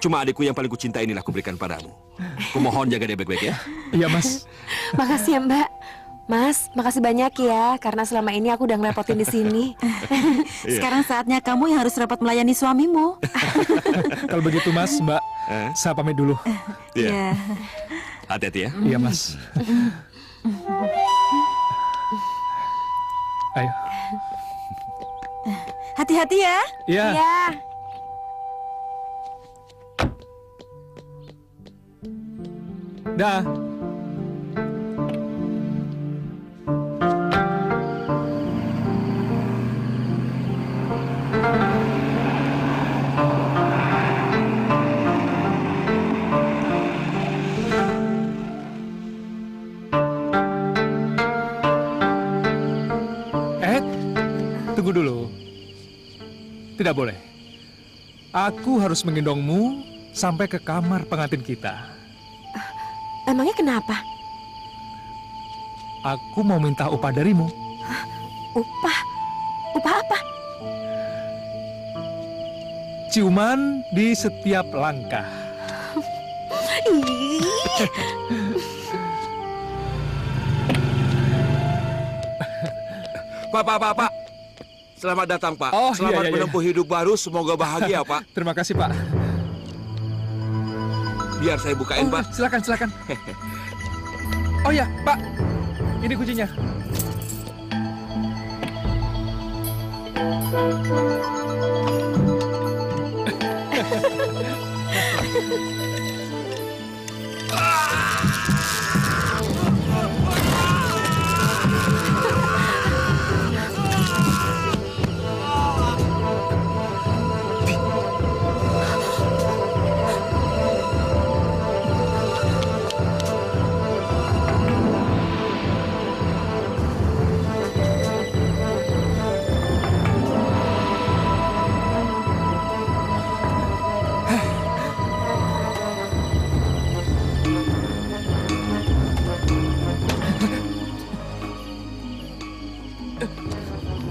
Cuma adikku yang paling kucinta inilah kuberikan padamu. Kumohon jaga dia baik-baik ya. Iya, Mas. Makasih ya, Mbak. Mas, makasih banyak ya, karena selama ini aku udah ngerepotin di sini. Sekarang saatnya kamu yang harus repot melayani suamimu. Kalau begitu, Mas, Mbak, saya pamit dulu. Iya. Hati-hati ya. Iya, Mas. Ayo. Hati-hati ya. Iya. Iya. Dah. Tunggu dulu. Tidak boleh. Aku harus menggendongmu sampai ke kamar pengantin kita. Emangnya kenapa? Aku mau minta upah darimu. Upah? Upah apa? Ciuman di setiap langkah. Pak. Selamat datang, Pak. Oh, Selamat iya. menempuh hidup baru. Semoga bahagia, Pak. Terima kasih, Pak. Biar saya bukain, Pak. Silakan. Oh ya, Pak. Ini kuncinya.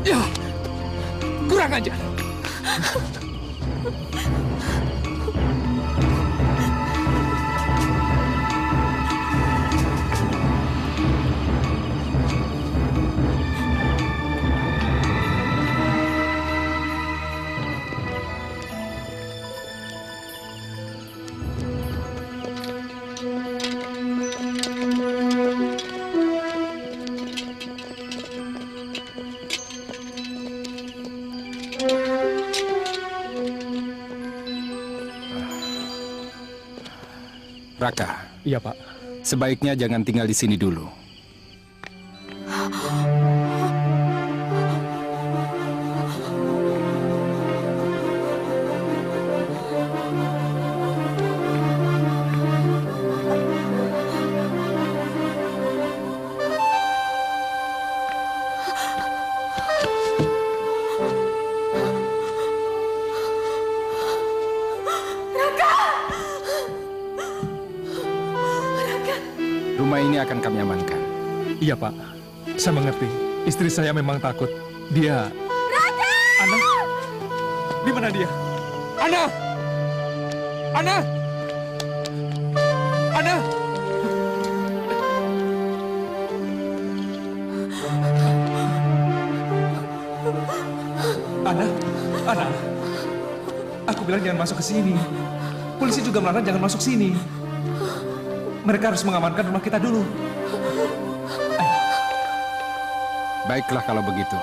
Ya, kurang ajar. Raka. Iya, Pak. Sebaiknya jangan tinggal di sini dulu. Rumah ini akan kami amankan. Iya, Pak. Saya mengerti. Istri saya memang takut. Dia... Raka! Ana? Di mana dia? Ana! Ana! Ana! Ana? Ana? Aku bilang jangan masuk ke sini. Polisi juga melarang jangan masuk sini. Mereka harus mengamankan rumah kita dulu. Baiklah kalau begitu.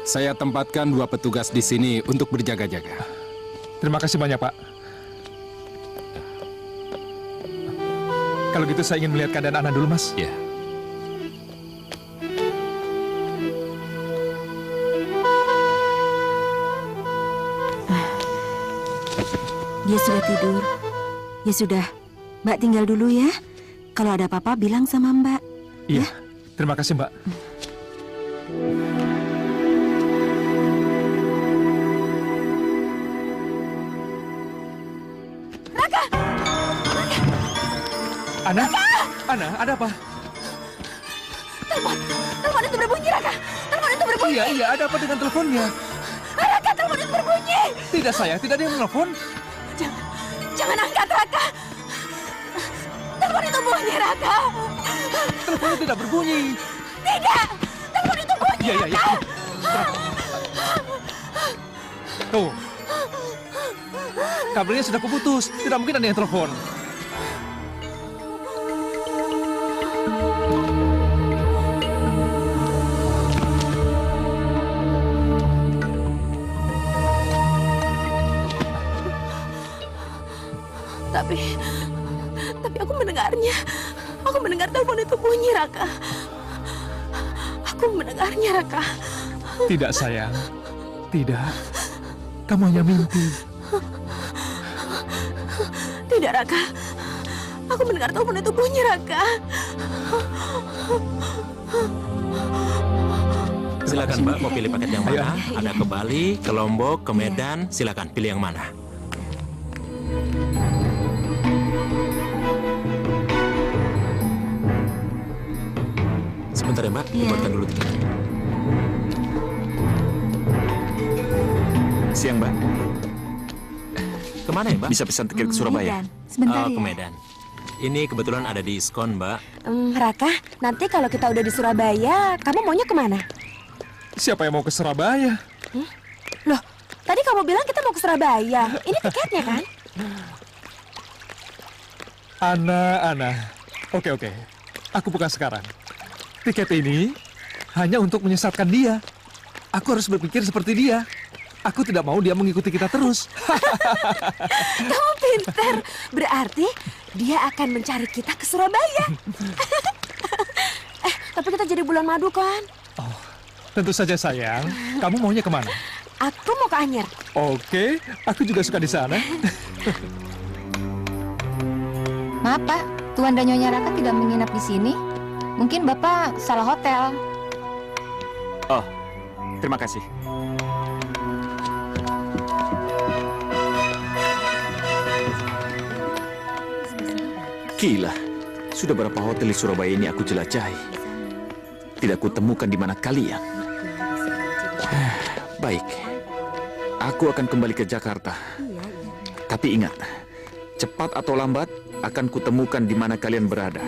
Saya tempatkan 2 petugas di sini untuk berjaga-jaga. Terima kasih banyak, Pak. Kalau gitu saya ingin melihat keadaan Ana dulu, Mas. Ya. Dia sudah tidur. Ya sudah, Mbak tinggal dulu ya. Kalau ada apa-apa bilang sama Mbak. Iya, terima kasih, Mbak. Raka! Ana? Ana, ada apa? Telepon itu berbunyi, Raka. Telepon itu berbunyi. Iya, ada apa dengan teleponnya? Raka, telepon itu berbunyi. Tidak, sayang, tidak ada yang menelpon. Jangan angkat, Raka. Telepon itu bunyi, Raka. Teleponnya tidak berbunyi. Tidak, telepon itu bunyi, Iya. Raka. Tuh. Kabelnya sudah keputus. Tidak mungkin ada yang telepon. Tapi aku mendengarnya. Aku mendengar telepon itu bunyi, Raka. Aku mendengarnya, Raka. Tidak, sayang. Tidak. Kamu hanya mimpi. Tidak, Raka. Aku mendengar telepon itu bunyi, Raka. Silakan Mbak, mau pilih paket yang mana? Ada ke Bali, ke Lombok, ke Medan. Silakan pilih yang mana. Sebentar ya Mbak, dibuatkan dulu tiketnya. Siang Mbak. Kemana ya Mbak? Bisa pesan tiket ke Surabaya. Medan. Sebentar Ke ya. Medan. Ini kebetulan ada diskon Mbak. Raka, nanti kalau kita udah di Surabaya, kamu maunya kemana? Siapa yang mau ke Surabaya? Loh, tadi kamu bilang kita mau ke Surabaya. Ini tiketnya kan? Ana. Oke. Aku buka sekarang. Tiket ini hanya untuk menyesatkan dia. Aku harus berpikir seperti dia. Aku tidak mau dia mengikuti kita terus. Kamu pinter. Berarti dia akan mencari kita ke Surabaya. Tapi kita jadi bulan madu kan? Oh, tentu saja sayang. Kamu maunya kemana? Aku mau ke Anyer. Oke, aku juga suka di sana. Maaf Pak, Tuan dan Nyonya Raka tidak menginap di sini. Mungkin Bapak salah hotel. Oh, terima kasih. Gila, sudah berapa hotel di Surabaya ini aku jelajahi. Tidak kutemukan di mana kalian. Baik, aku akan kembali ke Jakarta. Tapi ingat, cepat atau lambat akan kutemukan di mana kalian berada.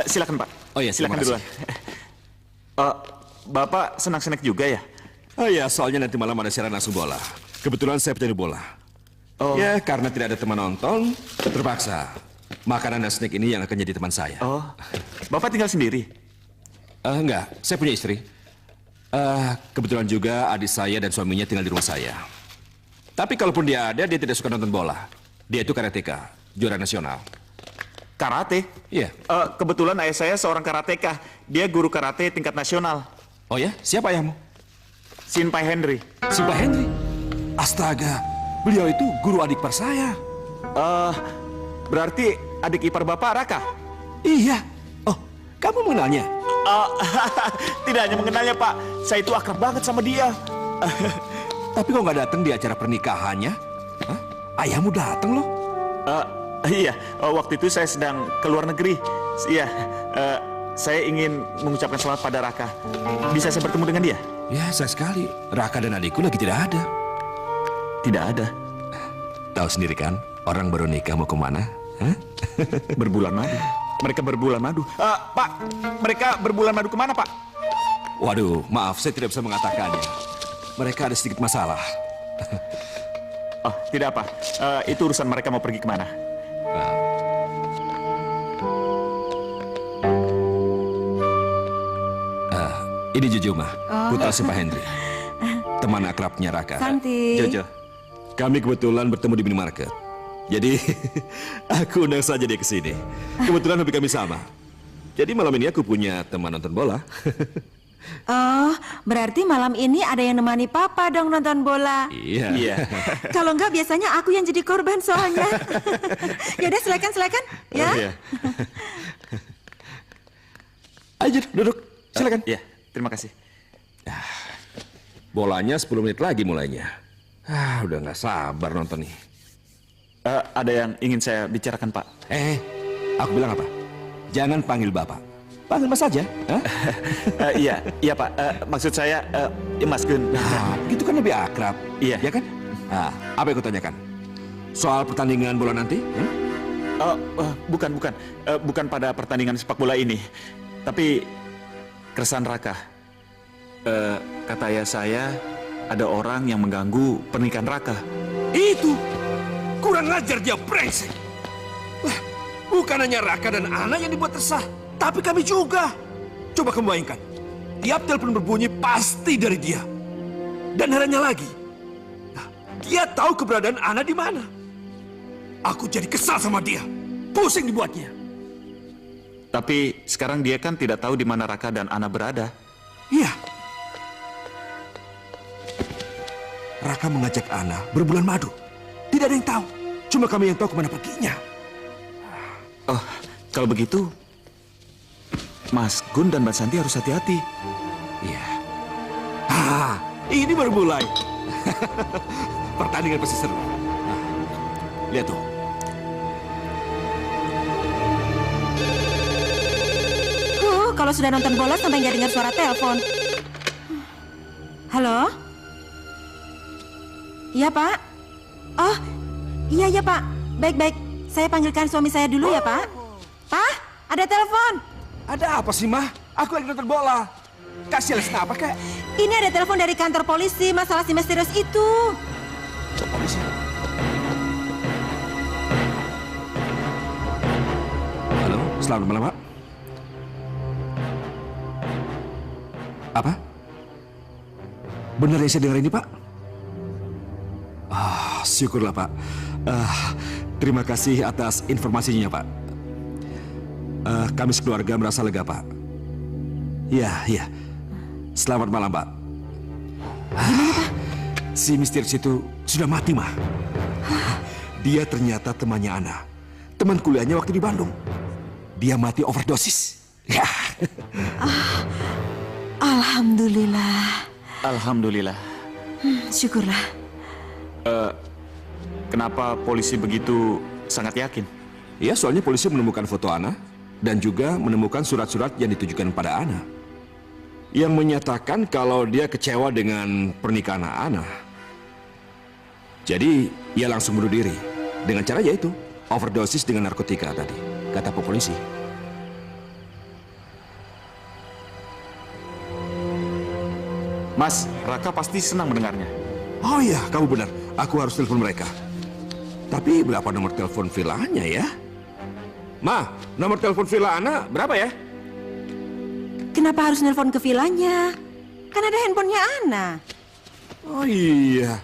silakan Pak. Oh iya, silakan terima duluan. Bapak senang snack juga ya? Oh iya, soalnya nanti malam ada siaran langsung bola. Kebetulan saya pecandu bola. Oh. Ya, karena tidak ada teman nonton, terpaksa makanan dan snack ini yang akan jadi teman saya. Oh, Bapak tinggal sendiri? Enggak, saya punya istri. Kebetulan juga adik saya dan suaminya tinggal di rumah saya. Tapi kalaupun dia ada, dia tidak suka nonton bola. Dia itu karateka, juara nasional. Karate? Iya. Kebetulan ayah saya seorang karateka. Dia guru karate tingkat nasional. Oh ya? Siapa ayahmu? Sinpai Henry. Sinpai Henry? Astaga, beliau itu guru adik ipar saya. Berarti adik ipar Bapak Raka? Iya. Oh, kamu mengenalnya? Tidak hanya mengenalnya, Pak. Saya itu akrab banget sama dia. Tapi kok nggak datang di acara pernikahannya? Hah? Ayahmu datang loh. Iya, waktu itu saya sedang ke luar negeri. Iya, saya ingin mengucapkan selamat pada Raka. Bisa saya bertemu dengan dia? Ya, sayang sekali. Raka dan adikku lagi tidak ada. Tidak ada? Tahu sendiri kan, orang baru nikah mau kemana? Hah? Berbulan madu. Mereka berbulan madu. Pak, mereka berbulan madu kemana, Pak? Waduh, maaf, saya tidak bisa mengatakannya. Mereka ada sedikit masalah. Oh, tidak apa. Itu urusan mereka mau pergi kemana. Ini Jojo, Ma. Putra Sinpai Henry. Teman akrabnya Raka. Santi. Jojo. Kami kebetulan bertemu di minimarket. Jadi, aku undang saja dia ke sini. Kebetulan hobi kami sama. Jadi malam ini aku punya teman nonton bola. Oh, berarti malam ini ada yang nemani Papa dong nonton bola. Iya. Kalau enggak biasanya aku yang jadi korban soalnya. Yaudah silakan ya. Oh, iya. Ayo duduk, silakan. Iya, terima kasih. Bolanya 10 menit lagi mulainya. Udah nggak sabar nonton nih. Ada yang ingin saya bicarakan, Pak. Aku bilang apa? Jangan panggil Bapak. Panggil Mas saja. Iya Pak. Maksud saya Mas Gun. Itu kan lebih akrab. Iya. Ya kan? Apa yang aku tanyakan? Soal pertandingan bola nanti? Bukan. Bukan pada pertandingan sepak bola ini. Tapi keresahan Raka. Kata ayah saya ada orang yang mengganggu pernikahan Raka. Itu kurang ajar dia, brengsek. Bukan hanya Raka dan Ana yang dibuat resah, tapi kami juga. Coba kamu bayangkan, tiap telepon berbunyi pasti dari dia. Dan herannya lagi, dia tahu keberadaan Ana di mana. Aku jadi kesal sama dia, pusing dibuatnya. Tapi sekarang dia kan tidak tahu di mana Raka dan Ana berada. Iya. Raka mengajak Ana berbulan madu. Tidak ada yang tahu, cuma kami yang tahu kemana perginya. Oh, kalau begitu, Mas Gun dan Mbak Santi harus hati-hati. Iya. Ini baru mulai. Pertandingan pasti seru. Lihat tuh. Kalau sudah nonton bola sampai nggak dengar suara telepon. Halo? Iya, Pak. Oh, iya, Pak. Baik. Saya panggilkan suami saya dulu ya, Pak. Pak, ada telepon. Ada apa sih, Mah? Aku lagi nonton bola. Kasih alasan apa, Kak? Ini ada telepon dari kantor polisi, masalah si misterius itu. Polisi? Halo, selamat malam, Pak. Apa? Benar yang saya dengar ini, Pak? Syukurlah, Pak. Terima kasih atas informasinya, Pak. Kami sekeluarga merasa lega, Pak. Iya. Selamat malam, Pak. Gimana, Pak? Si misterius itu sudah mati, Mah. Dia ternyata temannya Ana. Teman kuliahnya waktu di Bandung. Dia mati overdosis. Ya. Alhamdulillah. Alhamdulillah. Syukurlah. Kenapa polisi begitu sangat yakin? Ya, soalnya polisi menemukan foto Ana dan juga menemukan surat-surat yang ditujukan pada Ana yang menyatakan kalau dia kecewa dengan pernikahan Ana. Jadi, ia langsung bunuh diri dengan cara yaitu overdosis dengan narkotika tadi, kata polisi. Mas, Raka pasti senang mendengarnya. Oh iya, kamu benar. Aku harus telepon mereka. Tapi berapa nomor telepon villanya ya? Ma, nomor telepon villa Ana berapa ya? Kenapa harus nelpon ke vilanya? Kan ada handphonenya Ana. Oh iya.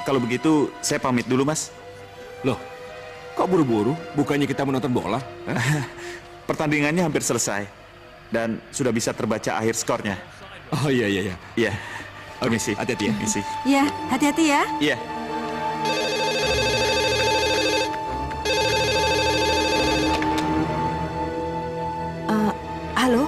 Kalau begitu, saya pamit dulu, Mas. Loh, kok buru-buru? Bukannya kita menonton bola? Pertandingannya hampir selesai. Dan sudah bisa terbaca akhir skornya. Oh iya, iya, iya. Iya. Misi. Hati-hati ya. Misi. Ya, hati-hati ya. Iya. Halo?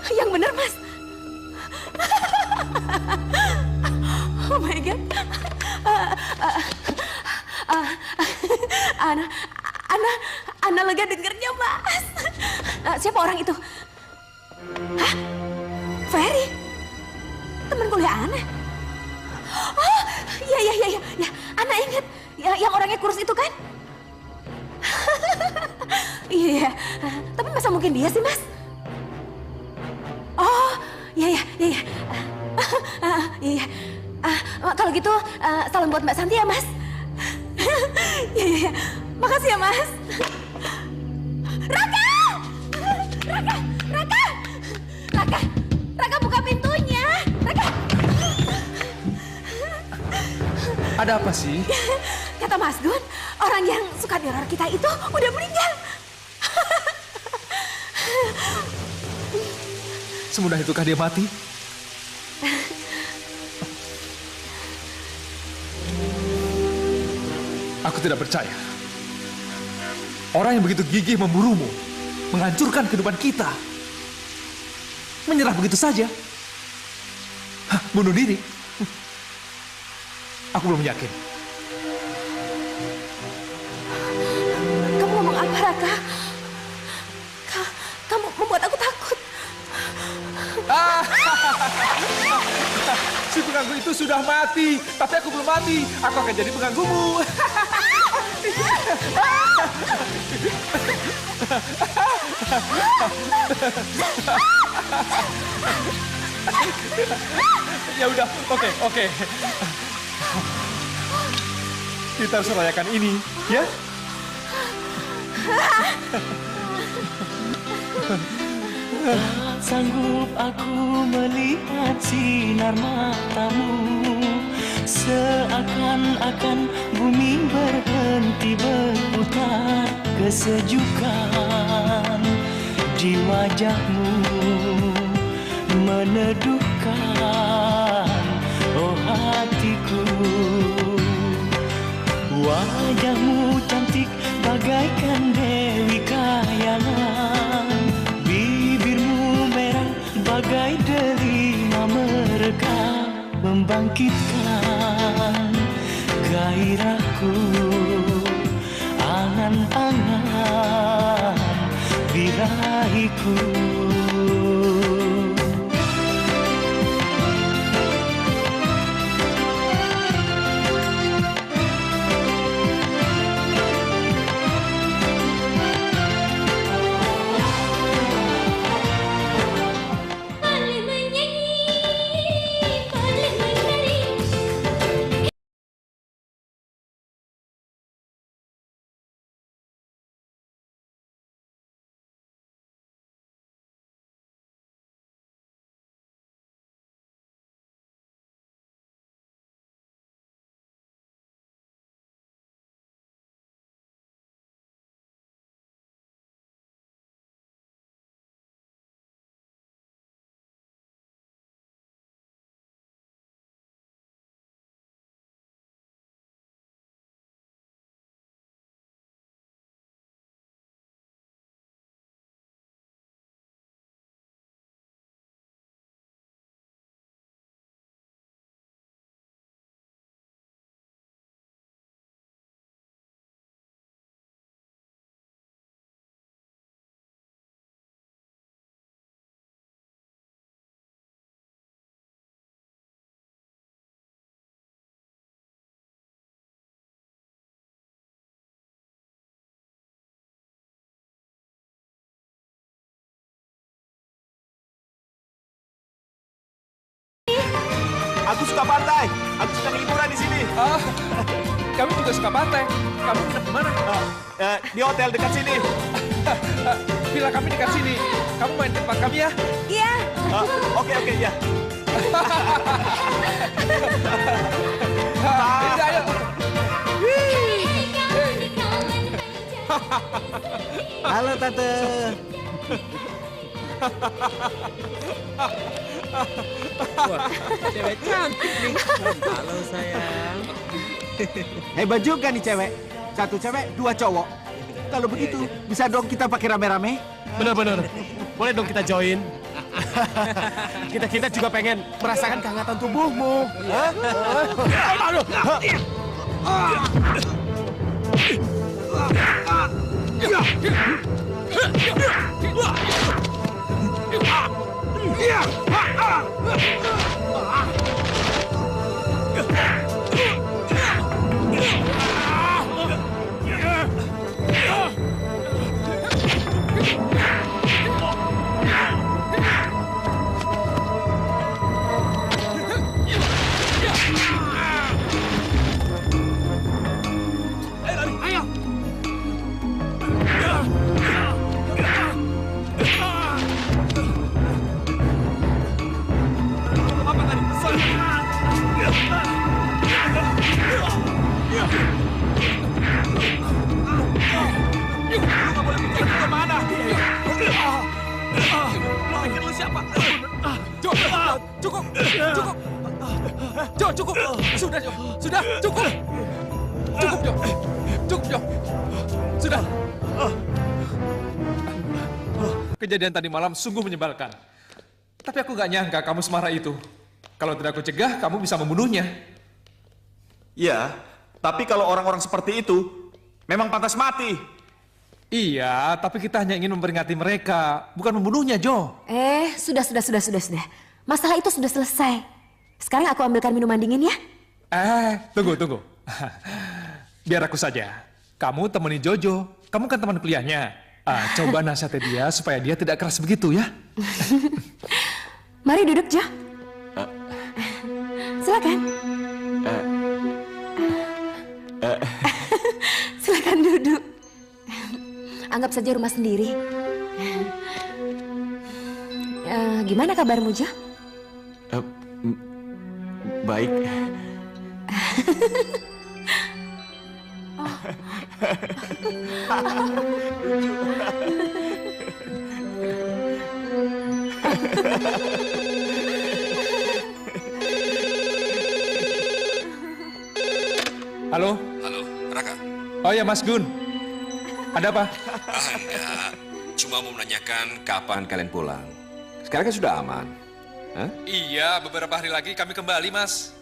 Yang benar, Mas. Oh my God. Ana lega dengernya, Mas. Siapa orang itu? Hah? Ferry? Teman kuliah Ana? Oh, iya. Ana ingat. Yang orangnya kurus itu kan? Iya. Tapi masa mungkin dia sih, Mas? Oh, iya. Iya. Kalau gitu, salam buat Mbak Santi ya, Mas. Iya. Makasih ya, Mas. Raka! Raka, buka pintunya. Raka. Ada apa sih? Kata Mas Gun, orang yang suka neror kita itu udah meninggal. Semudah itukah dia mati? Aku tidak percaya. Orang yang begitu gigih memburumu, menghancurkan kehidupan kita, menyerah begitu saja. Hah, bunuh diri? Aku belum yakin. Kamu ngomong apa, Raka? Kamu membuat aku takut. Si pengganggu itu sudah mati, tapi aku belum mati. Aku akan jadi pengganggumu. Ya udah, oke. Kita harus merayakan ini, ya? Tak sanggup aku melihat sinar matamu, seakan-akan bumi berhenti berputar. Kesejukan di wajahmu meneduhkan, oh hatiku. Wajahmu cantik bagaikan Dewi Kayangan, bibirmu merah bagai delima mereka, membangkitkan gairahku, angan-angan birahiku. Aku suka pantai. Aku suka liburan di sini. Kami juga suka pantai. Kamu nginep di mana? Di hotel dekat sini. Villa kami dekat sini. Kamu main ke tempat kami ya? Iya. Oke, ya. Ayo. Halo Tante. Wah, cewek cantik nih. Halo sayang. Hebat juga nih cewek. Satu cewek, dua cowok. Kalau begitu, bisa dong kita pakai rame-rame? Benar. Boleh dong kita join. Kita juga pengen merasakan kehangatan tubuhmu. Aduh. Cukup. Sudah, cukup. Cukup, Jo. Sudah. Kejadian tadi malam sungguh menyebalkan. Tapi aku gak nyangka kamu semarah itu. Kalau tidak aku cegah, kamu bisa membunuhnya. Ya, tapi kalau orang-orang seperti itu, memang pantas mati. Iya, tapi kita hanya ingin memperingati mereka, bukan membunuhnya, Jo. Sudah. Masalah itu sudah selesai. Sekarang aku ambilkan minuman dingin ya. Tunggu. Biar aku saja. Kamu temani Jojo. Kamu kan teman kuliahnya. Coba nasihati dia supaya dia tidak keras begitu ya. Mari duduk, Jo. Silakan. Silakan duduk. Anggap saja rumah sendiri. Gimana kabarmu, Jo? Baik. Halo, Raka. Oh ya, Mas Gun. Ada apa? Enggak. Cuma mau menanyakan kapan kalian pulang. Sekarang kan sudah aman. Hah? Iya, beberapa hari lagi kami kembali, Mas.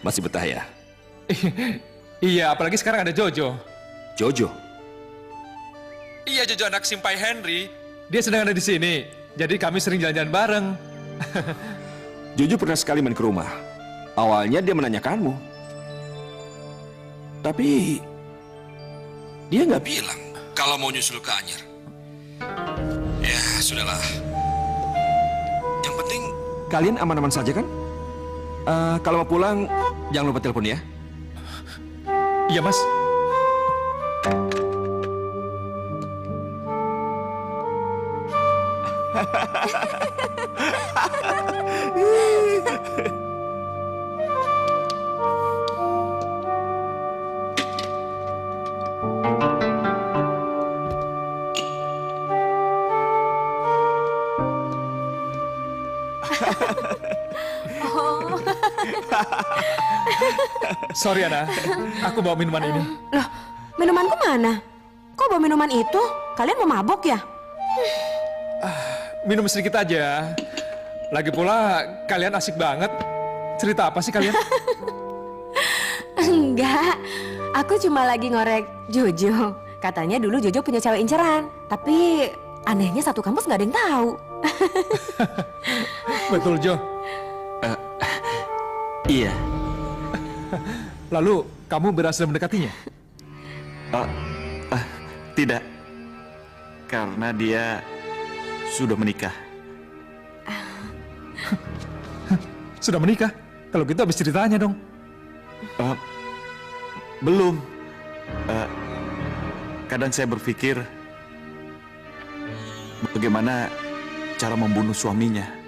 Masih betah ya? Iya, apalagi sekarang ada Jojo. Jojo? Iya, Jojo anak Simpai Henry. Dia sedang ada di sini. Jadi kami sering jalan-jalan bareng. Jojo pernah sekali main ke rumah. Awalnya dia menanyakanmu. Tapi dia nggak bilang kalau mau nyusul ke Anyer. Ya, sudahlah. Yang penting kalian aman-aman saja kan? Kalau mau pulang, jangan lupa telepon ya. Iya, Mas. Sorry, Ana. Aku bawa minuman ini. Loh, minumanku mana? Kok bawa minuman itu? Kalian mau mabok ya? Minum sedikit aja. Lagi pula, kalian asik banget. Cerita apa sih kalian? Enggak, aku cuma lagi ngorek Jojo. Katanya dulu Jojo punya cewek inceran. Tapi anehnya satu kampus nggak ada yang tahu. Betul, Jo. Iya. Lalu, kamu berhasil mendekatinya? Tidak. Karena dia sudah menikah. sudah menikah? Kalau gitu habis ceritanya dong. Belum. Kadang saya berpikir bagaimana cara membunuh suaminya.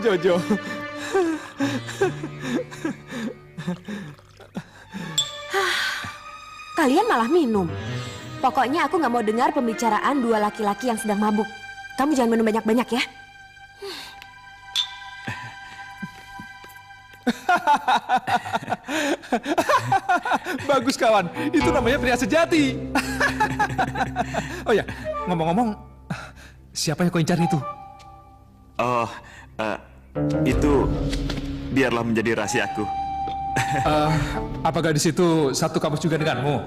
Jojo. Kalian malah minum. Pokoknya aku nggak mau dengar pembicaraan dua laki-laki yang sedang mabuk. Kamu jangan minum banyak-banyak ya. Bagus kawan, itu namanya pria sejati. Oh ya, ngomong-ngomong, siapa yang kau incar itu? Oh, itu biarlah menjadi rahasiaku. Apakah di situ satu kampus juga denganmu?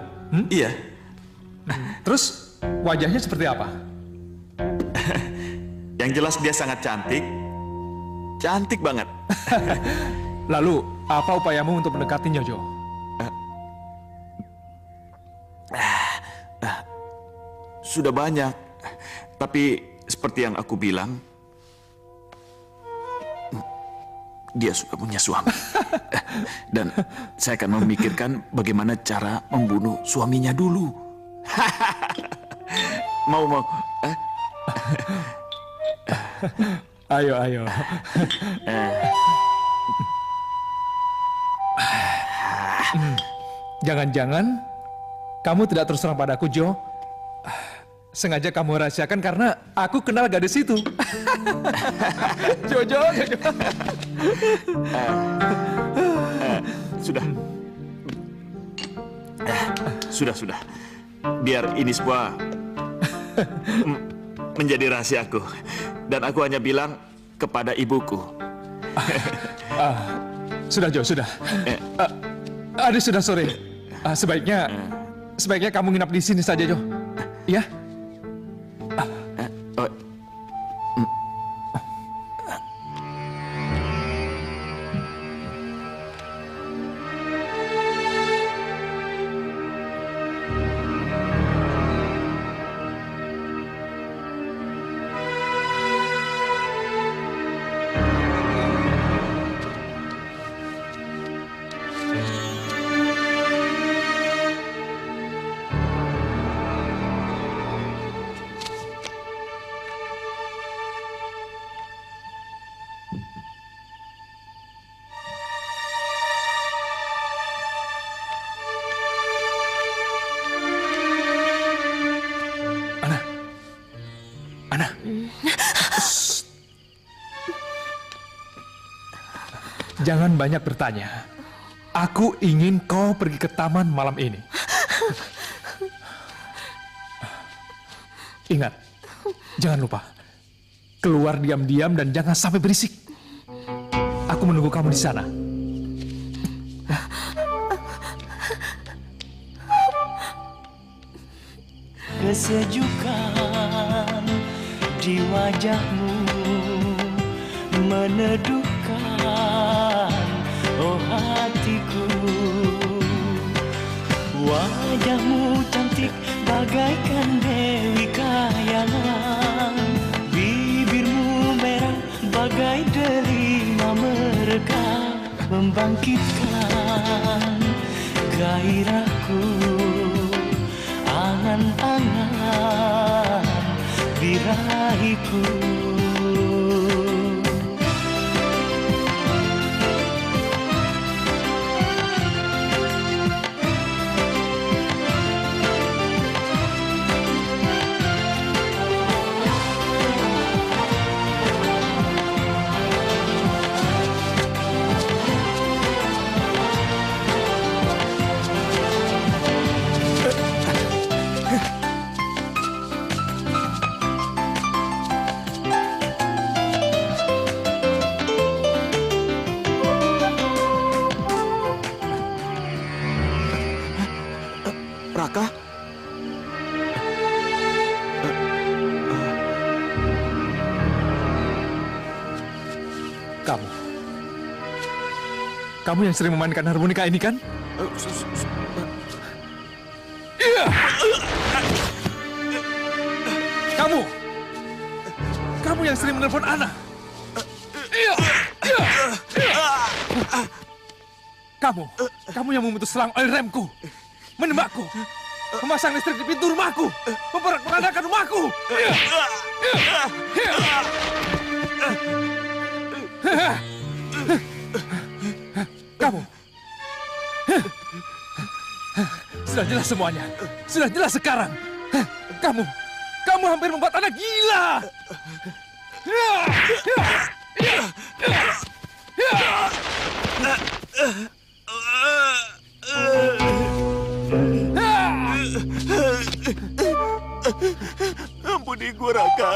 Iya. Terus wajahnya seperti apa? Yang jelas dia sangat cantik. Cantik banget. Lalu, apa upayamu untuk mendekatinya, Jo? Sudah banyak. Tapi seperti yang aku bilang, dia sudah punya suami. Dan saya akan memikirkan bagaimana cara membunuh suaminya dulu. Mau. Ayo. Jangan-jangan kamu tidak terus terang padaku, Jo. Sengaja kamu rahasiakan karena aku kenal gadis itu. Jojo. Sudah. Biar ini semua menjadi rahasiaku. Dan aku hanya bilang kepada ibuku. Sudah, Jo, sudah. Aduh, sudah sore. Sebaiknya kamu nginap di sini saja, Jo. Ya? Jangan banyak bertanya. Aku ingin kau pergi ke taman malam ini. Ingat, jangan lupa. Keluar diam-diam dan jangan sampai berisik. Aku menunggu kamu di sana. Kesejukan di wajahmu meneduhkan, oh hatiku. Wajahmu cantik bagaikan dewi kayangan, bibirmu merah bagai delima mereka, membangkitkan gairahku, angan-angan birahiku. Kamu yang sering memainkan harmonika ini kan? Iya. Kamu yang sering menelpon Ana. Iya. Kamu yang memutus selang oil remku, menembakku, memasang listrik di pintu rumahku, memporak-porandakan rumahku. Kamu. Sudah jelas semuanya. Sudah jelas sekarang. Kamu hampir membuat anak gila. Ampuni gue, Raka.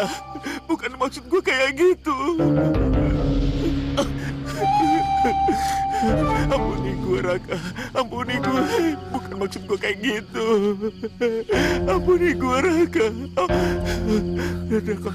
Bukan maksud gue kayak gitu. Ampuni gue, Raka. Ampuni gue. Bukan maksud gue kayak gitu. Ampuni gue, Raka. Raka.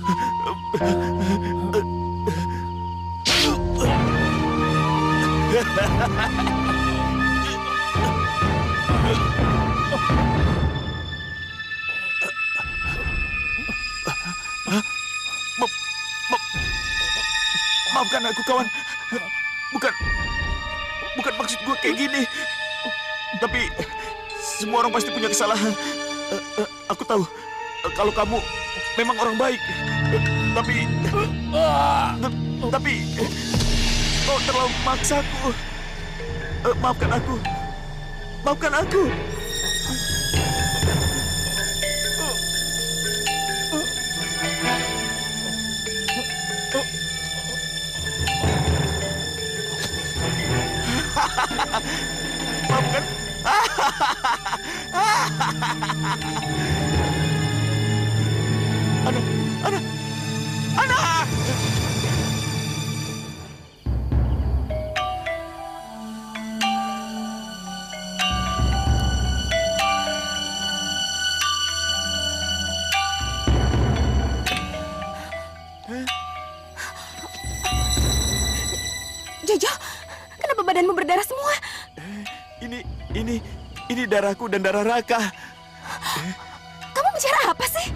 Maafkan aku, kawan. Bukan maksud gue kayak gini. Tapi semua orang pasti punya kesalahan. Aku tahu kalau kamu memang orang baik. Tapi kau terlalu memaksaku. Maafkan aku. Maafkan aku. Maafkan. Ana. Jojo, kenapa badanmu berdarah semua? Ini darahku dan darah Raka. Kamu bicara apa sih?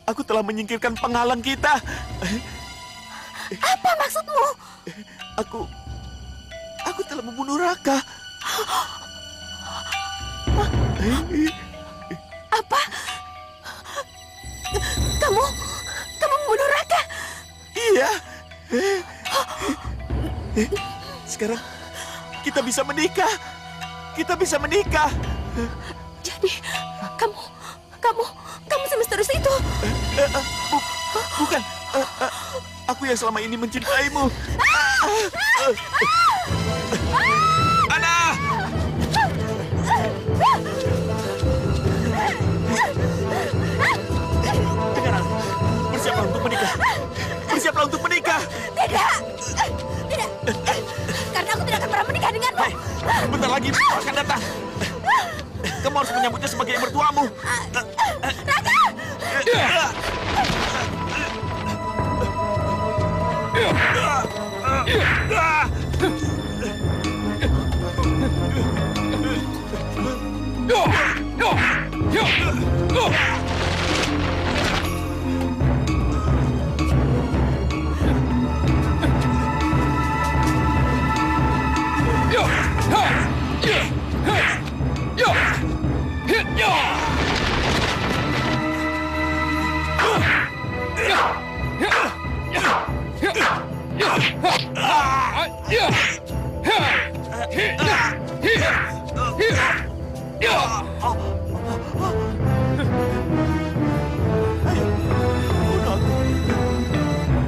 Aku telah menyingkirkan penghalang kita. Apa maksudmu? Aku telah membunuh Raka. Apa? Kamu membunuh Raka? Iya. Sekarang kita bisa menikah. Jadi kamu semisterius itu? Bukan. Aku yang selama ini mencintaimu. Ana! Dengar, bersiaplah untuk menikah. Bersiaplah untuk menikah. Tidak. Karena aku tidak akan pernah menikah denganmu. Bentar lagi akan datang. Kamu harus menyambutnya sebagai mertuamu. Raka!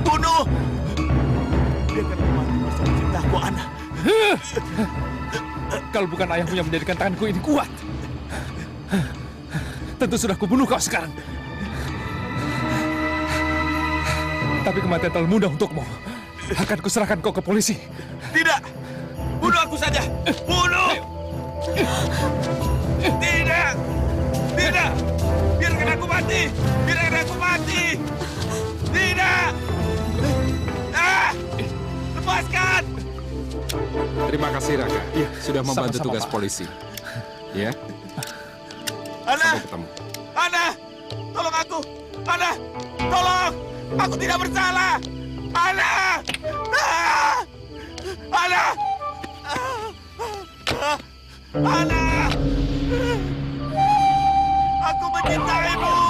Bunuh! Dia akan mati bersama cintaku, Ana. Kalau bukan ayahmu yang menjadikan tanganku ini kuat, tentu sudah kubunuh kau sekarang. Tapi kematian terlalu mudah untukmu. Akan kuserahkan kau ke polisi. Tidak! Bunuh aku saja! Bunuh! Tidak! Tidak! Biarkan aku mati! Biarkan aku mati! Tidak! Lepaskan! Terima kasih Raka, sudah membantu sama-sama, tugas Pak. polisi. Ya, Ana, sampai ketemu. Ana, tolong aku. Ana, tolong. Aku tidak bersalah. Ana, Ana, Ana. Aku mencintaimu.